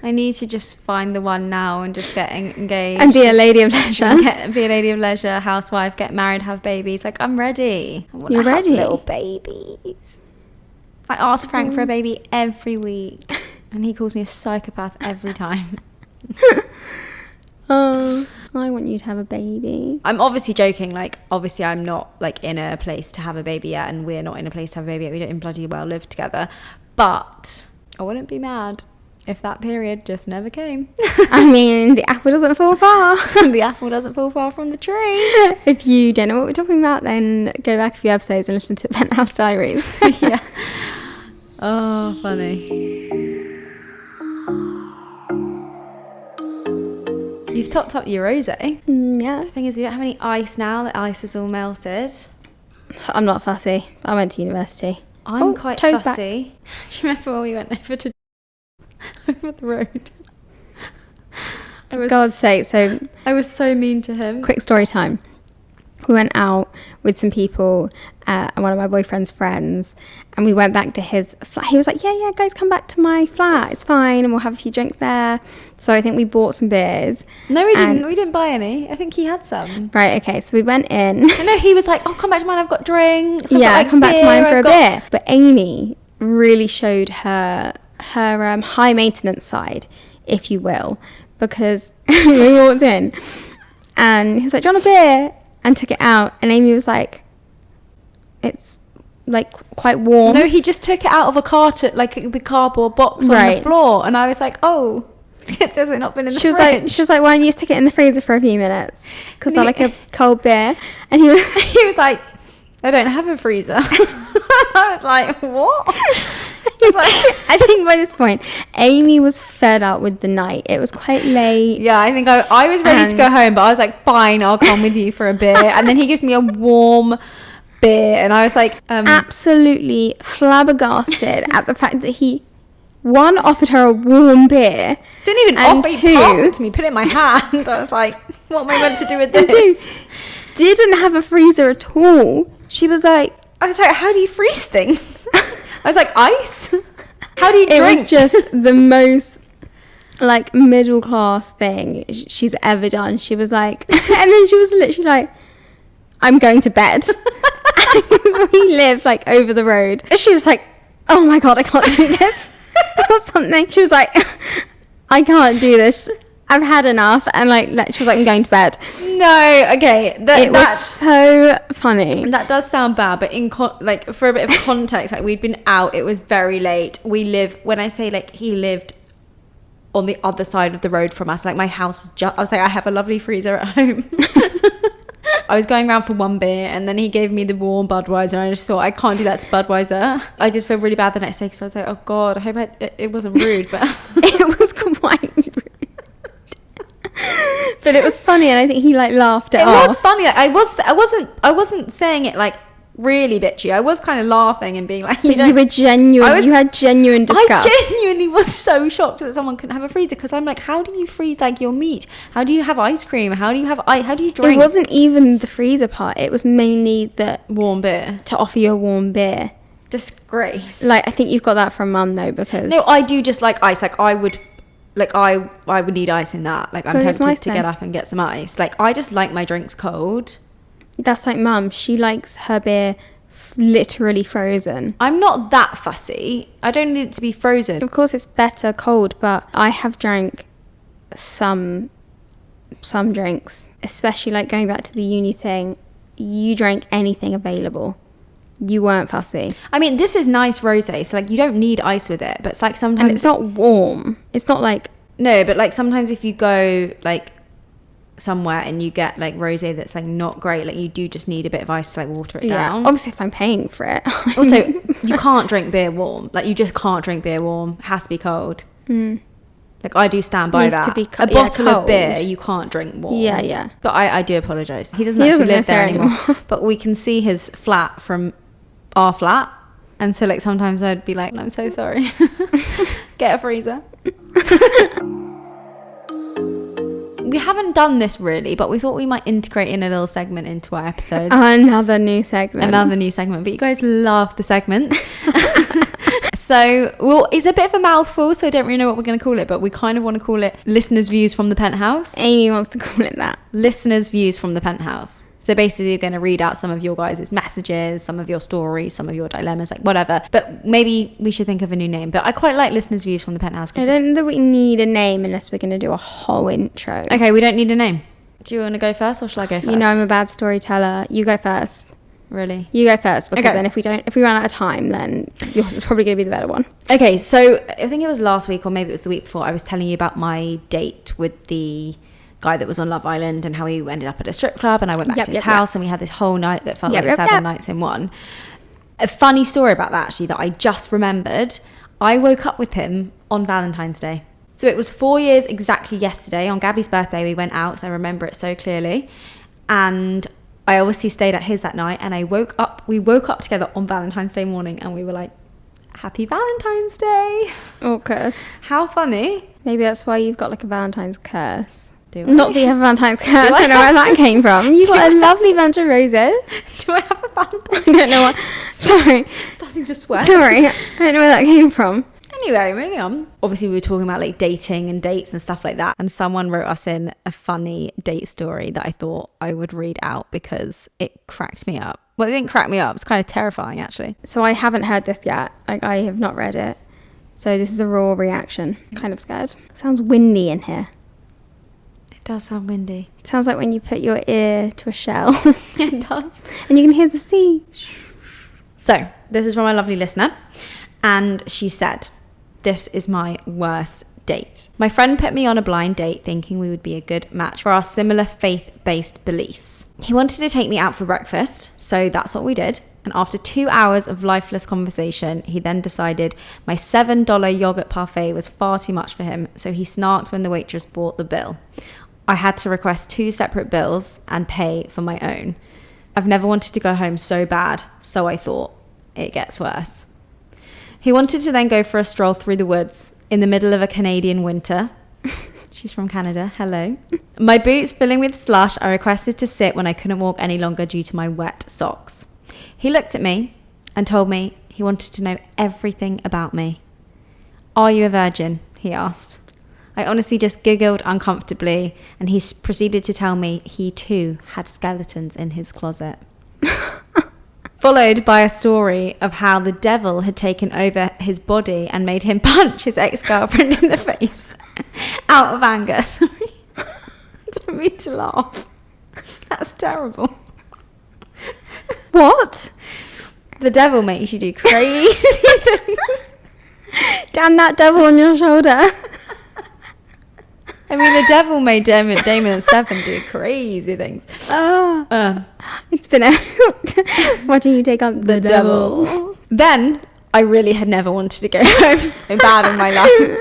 I need to just find the one now and just get engaged. And be a lady of leisure. Be a lady of leisure, housewife, get married, have babies. Like, I'm ready. You're ready? Little babies. I ask Frank for a baby every week, and he calls me a psychopath every time. Oh, I want you to have a baby. I'm obviously joking. Like, obviously I'm not like in a place to have a baby yet, and we're not in a place to have a baby yet. We don't bloody well live together. But I wouldn't be mad if that period just never came. I mean, the apple doesn't fall far. The apple doesn't fall far from the tree. If you don't know what we're talking about, then go back a few episodes and listen to Penthouse Diaries. Yeah. Oh, funny. You've topped up your rosé. Yeah. The thing is, we don't have any ice now. The ice is all melted. I'm not fussy. I went to university. I'm quite fussy. Do you remember when we went over the road? For God's sake, so I was so mean to him. Quick story time. we went out with some people and one of my boyfriend's friends, and we went back to his flat. He was like, yeah, guys, come back to my flat, it's fine, and we'll have a few drinks there. So I think we bought some beers. No, we didn't buy any. I think he had some. Right, okay, so we went in. I know, he was like, oh, come back to mine, I've got drinks. Come back to mine for a beer. But Amy really showed her high maintenance side, if you will, because we walked in and he was like, do you want a beer? And took it out, and Amy was like, it's like quite warm. No, he just took it out of a carton, like the cardboard box on the floor, and I was like, oh, has it not been in the fridge? She was like, why don't you just stick it in the freezer for a few minutes, because I like a cold beer. And he was like, I don't have a freezer. I was like, what? He was like, I think by this point Amy was fed up with the night. It was quite late. Yeah, I think I was ready to go home, but I was like, fine, I'll come with you for a beer. And then he gives me a warm beer, and I was like, absolutely flabbergasted at the fact that he, one, offered her a warm beer, didn't even offer, he passed it to me, put it in my hand. I was like, what am I meant to do with this? Didn't have a freezer at all. She was like, I was like, how do you freeze things? I was like, ice? How do you drink? It was just the most like middle class thing she's ever done. She was like, and then she was literally like, I'm going to bed. Because we live like over the road. She was like, oh my God, I can't do this. Or something. She was like, I can't do this. I've had enough. And like she was like, I'm going to bed. No, okay. It was so funny. That does sound bad, but like for a bit of context, like we'd been out, it was very late. When I say like he lived on the other side of the road from us, like my house was I was like, I have a lovely freezer at home. I was going around for one beer, and then he gave me the warm Budweiser, and I just thought, I can't do that to Budweiser. I did feel really bad the next day, because I was like, oh God, I hope it wasn't rude, but it was quite rude. But it was funny, and I think he like laughed it off. It was funny. I wasn't saying it like really bitchy. I was kind of laughing and being like, you were genuine. You had genuine disgust. I genuinely was so shocked that someone couldn't have a freezer, because I'm like, how do you freeze like your meat? How do you have ice cream? How do you drink? It wasn't even the freezer part. It was mainly the warm beer, to offer you a warm beer. Disgrace. Like, I think you've got that from Mum though, because no, I do just like ice. Like I would need ice in that. Like I'm tempted to get up and get some ice. Like I just like my drinks cold. That's like Mum. She likes her beer literally frozen. I'm not that fussy. I don't need it to be frozen. Of course, it's better cold, but I have drank some drinks, especially like going back to the uni thing. You drank anything available. You weren't fussy. I mean, this is nice rosé, so like you don't need ice with it, but it's like sometimes... And it's not warm. It's not like... No, but like sometimes if you go like somewhere and you get like rosé that's like not great, like you do just need a bit of ice to like water it down. Obviously if I'm paying for it. Also, you can't drink beer warm. Like you just can't drink beer warm. It has to be cold. Like I do stand by that. A bottle of beer you can't drink warm. Yeah. But I do apologise. He doesn't actually live there anymore. But we can see his flat from our flat, and so like sometimes I'd be like, I'm so sorry. Get a freezer. We haven't done this really, but we thought we might integrate in a little segment into our episodes. Another new segment. But you guys love the segment. So, well, it's a bit of a mouthful, so I don't really know what we're going to call it, but we kind of want to call it Listeners' Views from the Penthouse. Amy wants to call it that. Listeners' Views from the Penthouse. So basically you're going to read out some of your guys' messages, some of your stories, some of your dilemmas, like whatever. But maybe we should think of a new name. But I quite like Listeners' Views from the Penthouse. I don't know that we need a name unless we're going to do a whole intro. Okay, we don't need a name. Do you want to go first, or shall I go first? You know I'm a bad storyteller. You go first. Really? You go first, because then if we run out of time, then yours is probably going to be the better one. Okay, so I think it was last week, or maybe it was the week before, I was telling you about my date with the guy that was on Love Island and how he ended up at a strip club, and I went back to his house and we had this whole night that felt like 7 nights in one. A funny story about that actually that I just remembered. I woke up with him on Valentine's Day. So it was 4 years exactly yesterday. On Gabby's birthday we went out, so I remember it so clearly. And I obviously stayed at his that night, and we woke up together on Valentine's Day morning, and we were like, Happy Valentine's Day. Awkward. How funny. Maybe that's why you've got like a Valentine's curse. Do I? Not that you have a Valentine's card. I don't know where that came from. You got a lovely bunch of roses. Do I have a Valentine's? I don't know what. Sorry. Starting to sweat. Sorry. I don't know where that came from. Anyway, moving on. Obviously, we were talking about like dating and dates and stuff like that. And someone wrote us in a funny date story that I thought I would read out because it cracked me up. Well, it didn't crack me up. It's kind of terrifying, actually. So I haven't heard this yet. Like, I have not read it. So this is a raw reaction. Kind of scared. Sounds windy in here. It does sound windy. It sounds like when you put your ear to a shell. Yeah, it does. And you can hear the sea. So, this is from a lovely listener. And she said, "This is my worst date. My friend put me on a blind date thinking we would be a good match for our similar faith-based beliefs. He wanted to take me out for breakfast, so that's what we did. And after 2 hours of lifeless conversation, he then decided my $7 yogurt parfait was far too much for him, so he snarked when the waitress brought the bill. I had to request 2 separate bills and pay for my own. I've never wanted to go home so bad, so I thought, it gets worse. He wanted to then go for a stroll through the woods in the middle of a Canadian winter." She's from Canada. Hello. "My boots filling with slush, I requested to sit when I couldn't walk any longer due to my wet socks. He looked at me and told me he wanted to know everything about me. 'Are you a virgin?' he asked. I honestly just giggled uncomfortably, and he proceeded to tell me he too had skeletons in his closet." Followed by a story of how the devil had taken over his body and made him punch his ex-girlfriend in the face out of anger. Sorry. I didn't mean to laugh. That's terrible. What? The devil makes you do crazy things. Damn that devil on your shoulder. I mean, the devil made Damon and Stefan do crazy things. Oh. It's been out. Watching you take on the devil. Then, I really had never wanted to go home so bad in my life.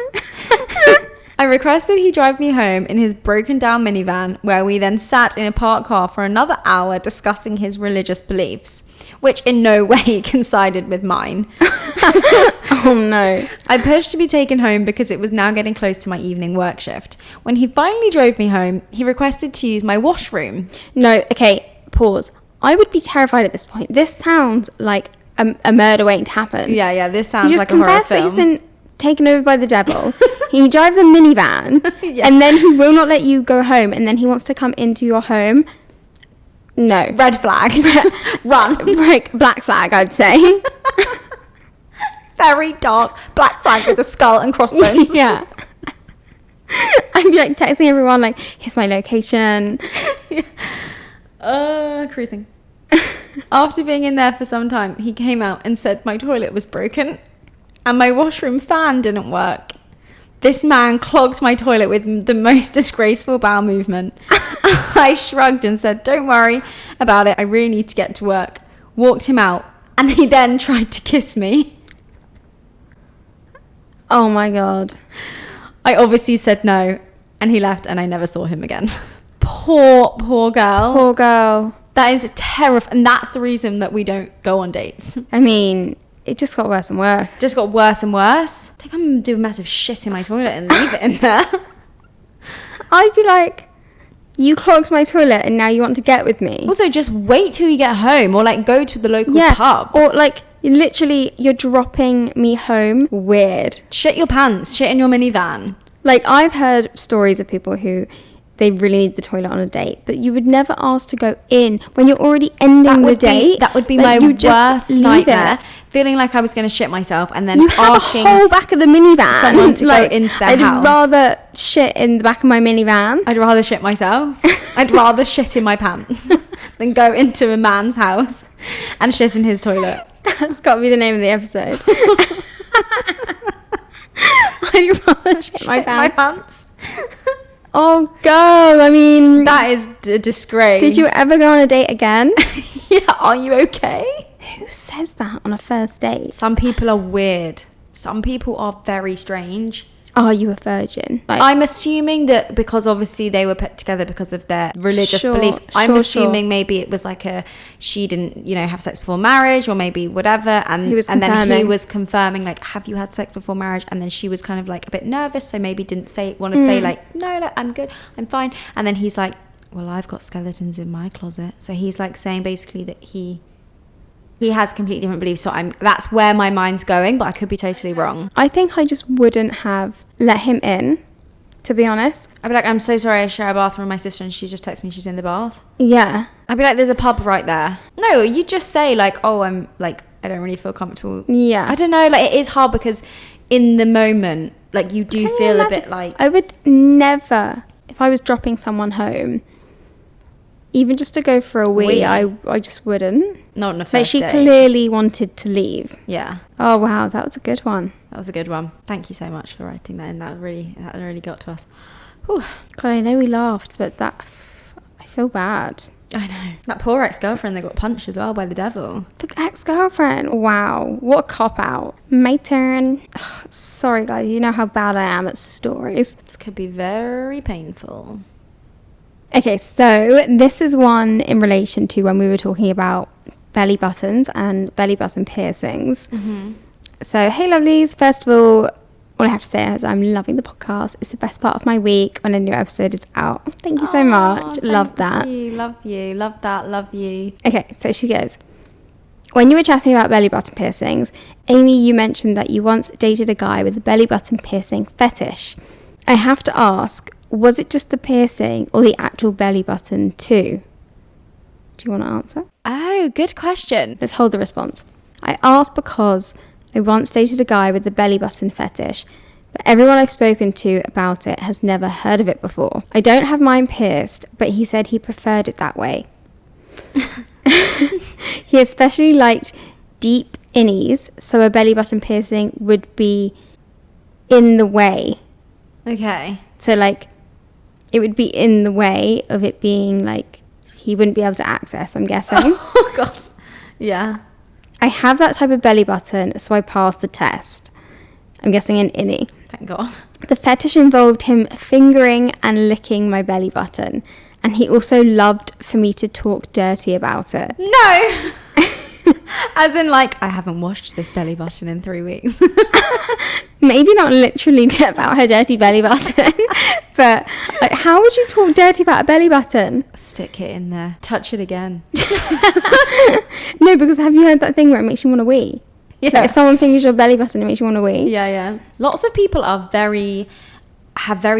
I requested he drive me home in his broken down minivan, where we then sat in a parked car for another hour discussing his religious beliefs, which in no way coincided with mine. Oh no. I pushed to be taken home because it was now getting close to my evening work shift. When he finally drove me home, he requested to use my washroom. No, okay, pause. I would be terrified at this point. This sounds like a murder waiting to happen. Yeah, this sounds He just like a horror confessed that film. he's been taken over by the devil. He drives a minivan, Yeah. and then he will not let you go home, and then he wants to come into your home. No. Red flag. Run. Like, black flag, I'd say. Very dark black flag with a skull and crossbones. Yeah. I'd be like texting everyone, like, here's my location. Cruising. After being in there for some time, he came out and said my toilet was broken and my washroom fan didn't work. This man clogged my toilet with the most disgraceful bowel movement. I shrugged and said, "Don't worry about it. I really need to get to work." Walked him out, and he then tried to kiss me. Oh my god. I obviously said no, and he left, and I never saw him again. Poor girl. Poor girl. That is terrifying, and that's the reason that we don't go on dates. I mean, it just got worse and worse. Just got worse and worse. I think I'm gonna do a massive shit in my toilet and leave it in there. I'd be like, you clogged my toilet and now you want to get with me. Also, just wait till you get home, or like go to the local pub. Or like, you're dropping me home. Weird. Shit your pants. Shit in your minivan. Like, I've heard stories of people who they really need the toilet on a date, but you would never ask to go in when you're already ending the date. That would be like, my you just worst leave nightmare. it. Feeling like I was going to shit myself and then You have asking a whole back of the minivan. someone to like, go into their I'd house. rather shit in the back of my minivan. I'd rather shit myself. I'd rather shit in my pants than go into a man's house and shit in his toilet. That's got to be the name of the episode. I'd rather shit my pants. Oh, go. I mean, That is a disgrace. did you ever go on a date again? Yeah, are you okay? Who says that on a first date? Some people are weird. Some people are very strange. Are you a virgin? Like, I'm assuming that because obviously they were put together because of their religious beliefs. I'm assuming maybe it was like she didn't, have sex before marriage, or maybe whatever. And then he was confirming, like, have you had sex before marriage? And then she was kind of like a bit nervous, so maybe didn't want to say like, no, I'm good, I'm fine. And then he's like, well, I've got skeletons in my closet. So he's like saying basically that he has completely different beliefs. So that's where my mind's going, but I could be totally wrong. I think I just wouldn't have let him in, to be honest. I'd be like, I'm so sorry, I share a bathroom with my sister and she just texted me she's in the bath. Yeah. I'd be like, there's a pub right there. No, you just say like, oh, I'm like, I don't really feel comfortable. Yeah. I don't know, like, it is hard because in the moment, like, you do feel a bit like... I would never, if I was dropping someone home, even just to go for a wee. I just wouldn't. Not on a first Like, she date. clearly wanted to leave. Yeah. Oh, wow, that was a good one. That was a good one. Thank you so much for writing that in. That really got to us. Whew. God, I know we laughed, but I feel bad. I know. That poor ex-girlfriend that got punched as well by the devil. The ex-girlfriend. Wow, what a cop-out. My turn. Ugh, sorry, guys, you know how bad I am at stories. This could be very painful. Okay, so this is one in relation to when we were talking about belly buttons and belly button piercings. Mm-hmm. So, hey lovelies, first of all I have to say is I'm loving the podcast. It's the best part of my week when a new episode is out. Thank you so much. Love that. Love you. Love that. Love you. Okay, so she goes, when you were chatting about belly button piercings, Amy, you mentioned that you once dated a guy with a belly button piercing fetish. I have to ask, was it just the piercing or the actual belly button too? Do you want to answer? Oh, good question. Let's hold the response. I asked because I once dated a guy with a belly button fetish, but everyone I've spoken to about it has never heard of it before. I don't have mine pierced, but he said he preferred it that way. He especially liked deep innies, so a belly button piercing would be in the way. Okay. So, like, it would be in the way of it being, like, he wouldn't be able to access, I'm guessing. Oh, God. Yeah. I have that type of belly button, so I passed the test. I'm guessing an innie. Thank God. The fetish involved him fingering and licking my belly button, and he also loved for me to talk dirty about it. No! As in, like, I haven't washed this belly button in 3 weeks. Maybe not literally about her dirty belly button, but like, how would you talk dirty about a belly button? Stick it in there. Touch it again. No, because have you heard that thing where it makes you want to wee? Yeah. Like, if someone fingers your belly button, it makes you want to wee. Yeah. Lots of people have very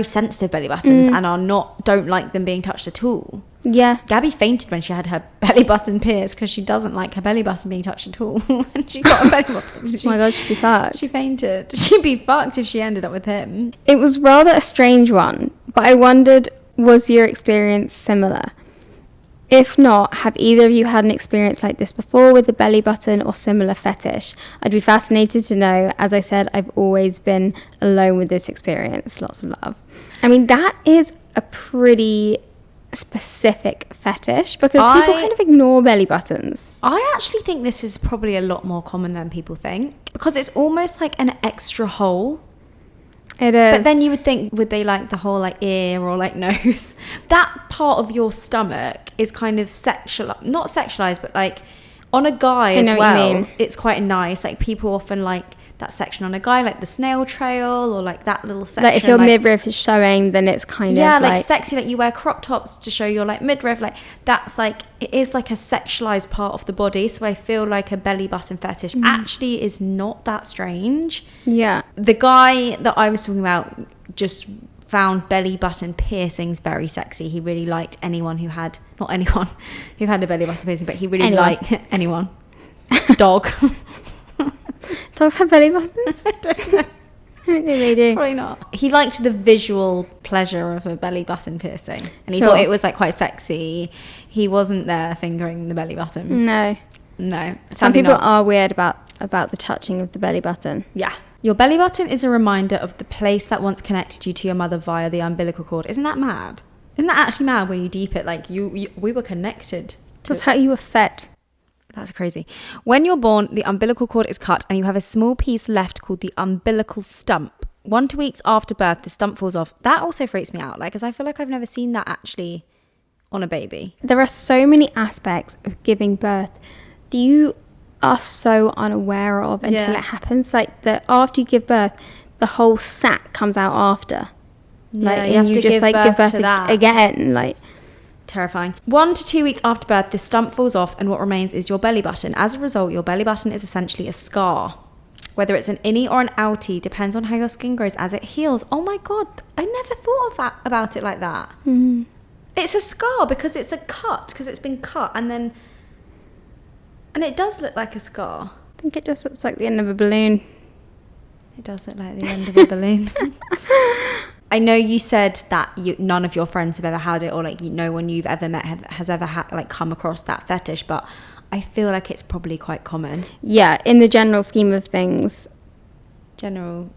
sensitive belly buttons and don't like them being touched at all. Yeah. Gabby fainted when she had her belly button pierced because she doesn't like her belly button being touched at all. And she got a belly button. Oh my God, she'd be fucked. She fainted. She'd be fucked if she ended up with him. It was rather a strange one, but I wondered, was your experience similar? If not, have either of you had an experience like this before with a belly button or similar fetish? I'd be fascinated to know. As I said, I've always been alone with this experience. Lots of love. I mean, that is a pretty specific fetish because people kind of ignore belly buttons. I actually think this is probably a lot more common than people think because it's almost like an extra hole. It is. But then you would think, would they like the whole like ear or like nose? That part of your stomach is kind of not sexualized, but like on a guy as well, it's quite nice. Like people often like that section on a guy, like the snail trail or like that little section. Like if your midriff is showing, then it's kind of like sexy. Like you wear crop tops to show your like midriff. Like that's like, it is like a sexualized part of the body. So I feel like a belly button fetish actually is not that strange. Yeah. The guy that I was talking about just found belly button piercings very sexy. He really liked not anyone who had a belly button piercing, but he really liked anyone. Dog. Dogs have belly buttons? I don't know. I don't think they do. Probably not. He liked the visual pleasure of a belly button piercing, and he thought it was like quite sexy. He wasn't there fingering the belly button. No. Some Sadly people not. are weird about the touching of the belly button. Yeah. Your belly button is a reminder of the place that once connected you to your mother via the umbilical cord. Isn't that mad? Isn't that actually mad when you deep it? Like we were connected. That's how you were fed. That's crazy. When you're born, the umbilical cord is cut and you have a small piece left called the umbilical stump. 1 to 2 weeks after birth, the stump falls off. That also freaks me out. Like, because I feel like I've never seen that actually on a baby. There are so many aspects of giving birth that you are so unaware of until it happens. Like, after you give birth, the whole sac comes out after. Like, Yeah, and you just like give birth to that. again. Like, Terrifying. 1 to 2 weeks after birth, the stump falls off and what remains is your belly button. As a result, your belly button is essentially a scar. Whether it's an innie or an outie depends on how your skin grows as it heals. Oh my God, I never thought of that about it like that. mm. It's a scar because it's a cut, because it's been cut, and it does look like a scar. I think it just looks like the end of a balloon. It does look like the end of a balloon. I know you said that none of your friends have ever had it, or like no one you've ever met has ever come across that fetish, but I feel like it's probably quite common. Yeah, in the general scheme of things. General.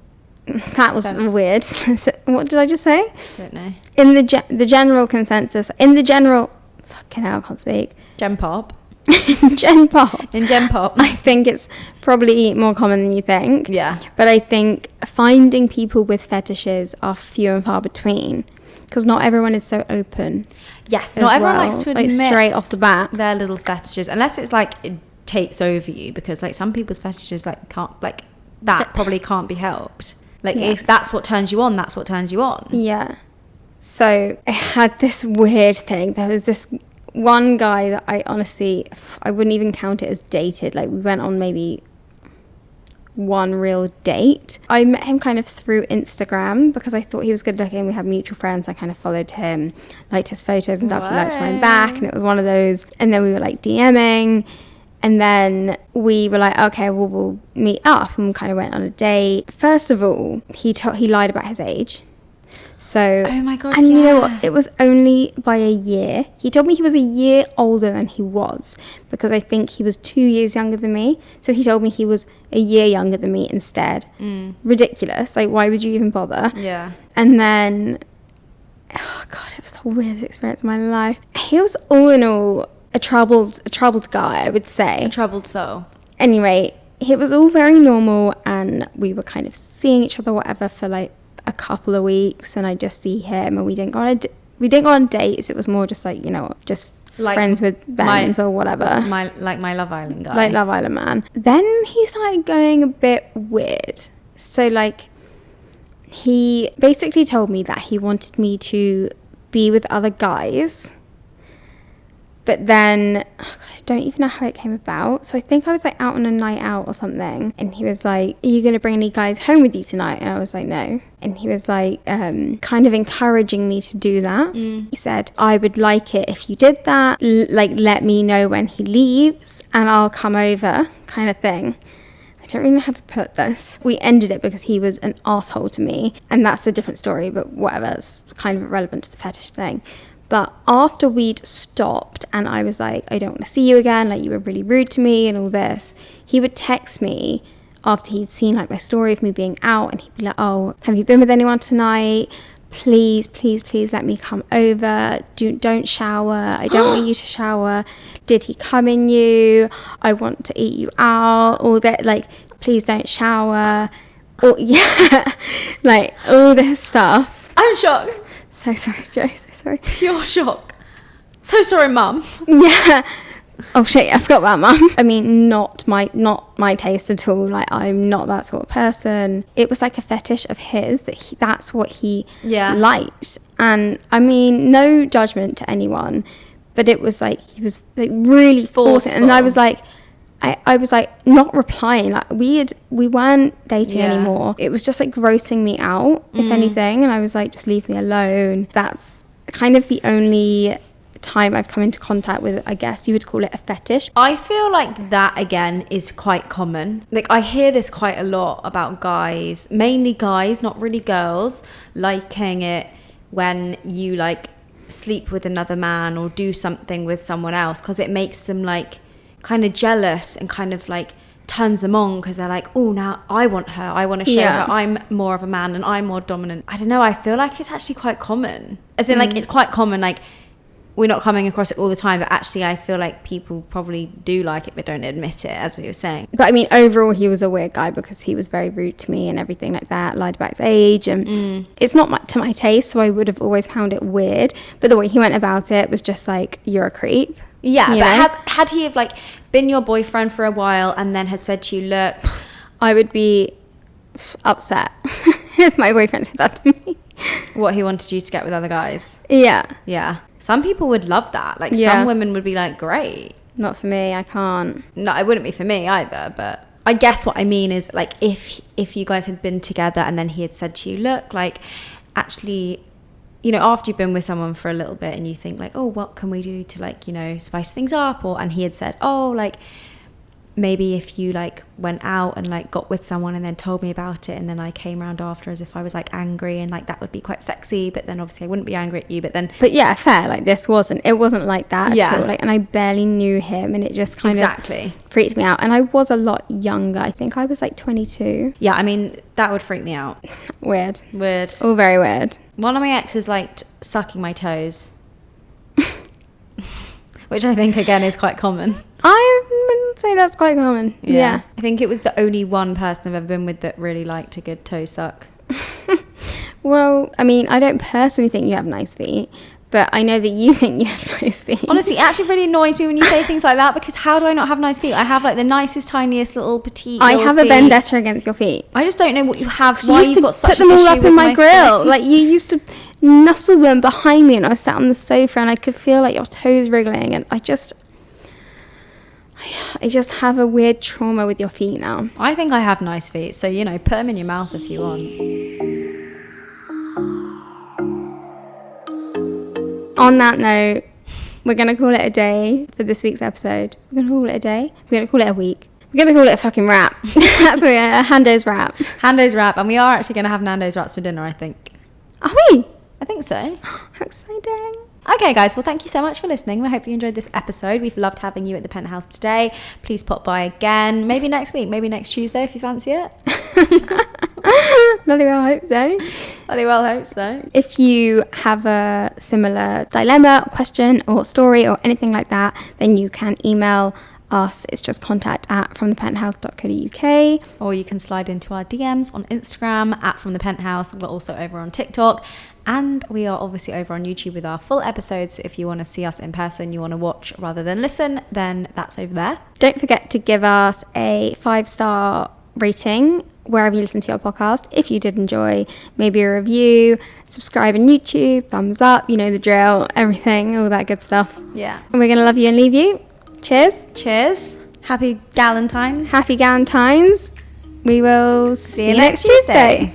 That was weird. What did I just say? Don't know. In the general consensus, fucking hell, I can't speak. Gen pop. Gen pop. In Gen pop. I think it's probably more common than you think. Yeah. But I think finding people with fetishes are few and far between, because not everyone is so open. Yes, not everyone likes to admit straight off the bat their little fetishes, unless it's like it takes over you, because like some people's fetishes like can't, like that probably can't be helped. Like if that's what turns you on, that's what turns you on. Yeah. So I had this weird thing. There was this one guy that I wouldn't even count it as dated. Like, we went on maybe one real date. I met him kind of through Instagram because I thought he was good looking. We had mutual friends. I kind of followed him, liked his photos and stuff. He liked mine back, and it was one of those. And then we were like DMing, and then we were like, okay, well, we'll meet up, and we kind of went on a date. First of all, he lied about his age. So, oh my God, and you know what? It was only by a year. He told me he was a year older than he was, because I think he was 2 years younger than me. So he told me he was a year younger than me instead. Ridiculous. Like, why would you even bother? Yeah. And then, oh God, it was the weirdest experience of my life. He was all in all a troubled guy, I would say. A troubled soul. Anyway, it was all very normal, and we were kind of seeing each other, whatever, for like a couple of weeks, and I just see him, and we didn't go on dates. It was more just like, you know, just like friends with Ben's or whatever. My Love Island guy. Like Love Island man. Then he started going a bit weird. So like, he basically told me that he wanted me to be with other guys. But then, I don't even know how it came about. So I think I was like out on a night out or something. And he was like, are you going to bring any guys home with you tonight? And I was like, no. And he was like, kind of encouraging me to do that. He said, I would like it if you did that. Like, let me know when he leaves and I'll come over, kind of thing. I don't really know how to put this. We ended it because he was an asshole to me. And that's a different story, but whatever. It's kind of irrelevant to the fetish thing. But after we'd stopped and I was like, I don't want to see you again, like you were really rude to me and all this, he would text me after he'd seen like my story of me being out, and he'd be like, oh, have you been with anyone tonight? Please, please, please let me come over. Don't shower. I don't want you to shower. Did he come in you? I want to eat you out. All that, like, please don't shower. Or, yeah, like all this stuff. I'm shocked. So sorry, Joe. So sorry. Pure shock. So sorry, Mum. Yeah. Oh shit, I forgot about Mum. I mean, not my taste at all. Like, I'm not that sort of person. It was like a fetish of his that's what he liked. And I mean, no judgment to anyone, but it was like he was like really forcing. And I was like, I was like not replying. Like we weren't dating anymore. It was just like grossing me out, if anything. And I was like, just leave me alone. That's kind of the only time I've come into contact with, I guess you would call it a fetish. I feel like that again is quite common. Like, I hear this quite a lot about guys, mainly guys, not really girls, liking it when you like sleep with another man or do something with someone else, because it makes them like kind of jealous and kind of like turns them on, because they're like, oh, now I want her, I want to show her I'm more of a man and I'm more dominant. I don't know, I feel like it's actually quite common, as in like it's quite common, like we're not coming across it all the time, but actually I feel like people probably do like it but don't admit it, as we were saying. But I mean, overall, he was a weird guy because he was very rude to me and everything like that, lied about his age, and it's not to my taste, so I would have always found it weird. But the way he went about it was just like, you're a creep. Yeah, but had he have like been your boyfriend for a while and then had said to you, look, I would be upset if my boyfriend said that to me. What, he wanted you to get with other guys? Yeah. Some people would love that. Like, some women would be like, great. Not for me. I can't. No, it wouldn't be for me either. But I guess what I mean is, like, if you guys had been together and then he had said to you, look, like, actually, you know, after you've been with someone for a little bit and you think like, oh, what can we do to, like, you know, spice things up? And he had said, oh, like, maybe if you like went out and like got with someone and then told me about it and then I came around after as if I was like angry, and like that would be quite sexy, but then obviously I wouldn't be angry at you. But yeah, fair, like it wasn't like that at all. Like, and I barely knew him, and it just kind of freaked me out. And I was a lot younger. I think I was like 22. Yeah, I mean, that would freak me out. Weird. All very weird. One of my exes liked sucking my toes, which I think again is quite common. I wouldn't say that's quite common. Yeah. I think it was the only one person I've ever been with that really liked a good toe suck. Well, I mean, I don't personally think you have nice feet, but I know that you think you have nice feet. Honestly, it actually really annoys me when you say things like that, because how do I not have nice feet? I have like the nicest, tiniest little petite I have feet. A vendetta against your feet. I just don't know what you have. Why you've got such an issue with my feet. Put them all up in my grill. Like, you used to nuzzle them behind me and I was sat on the sofa and I could feel like your toes wriggling, and I just have a weird trauma with your feet now. I think I have nice feet, so, you know, put them in your mouth if you want. On that note, we're going to call it a day for this week's episode. We're going to call it a day. We're going to call it a week. We're going to call it a fucking wrap. That's what a Nando's wrap. Nando's wrap. And we are actually going to have Nando's wraps for dinner, I think. Are we? I think so. How exciting. Okay, guys, well, thank you so much for listening. We hope you enjoyed this episode. We've loved having you at the Penthouse today. Please pop by again, maybe next week, maybe next Tuesday if you fancy it. Bloody well hope so. Bloody well hope so. If you have a similar dilemma, question or story or anything like that, then you can email us. It's just contact@fromthepenthouse.co.uk, or you can slide into our DMs on Instagram @fromthepenthouse. We're also over on TikTok, and we are obviously over on YouTube with our full episodes. So if you want to see us in person, you want to watch rather than listen, then that's over there. Don't forget to give us a 5-star rating wherever you listen to your podcast. If you did enjoy, maybe a review, subscribe on YouTube, thumbs up, you know the drill, everything, all that good stuff. Yeah. And we're gonna love you and leave you. Cheers. Happy Galentine's. We will see you next Tuesday.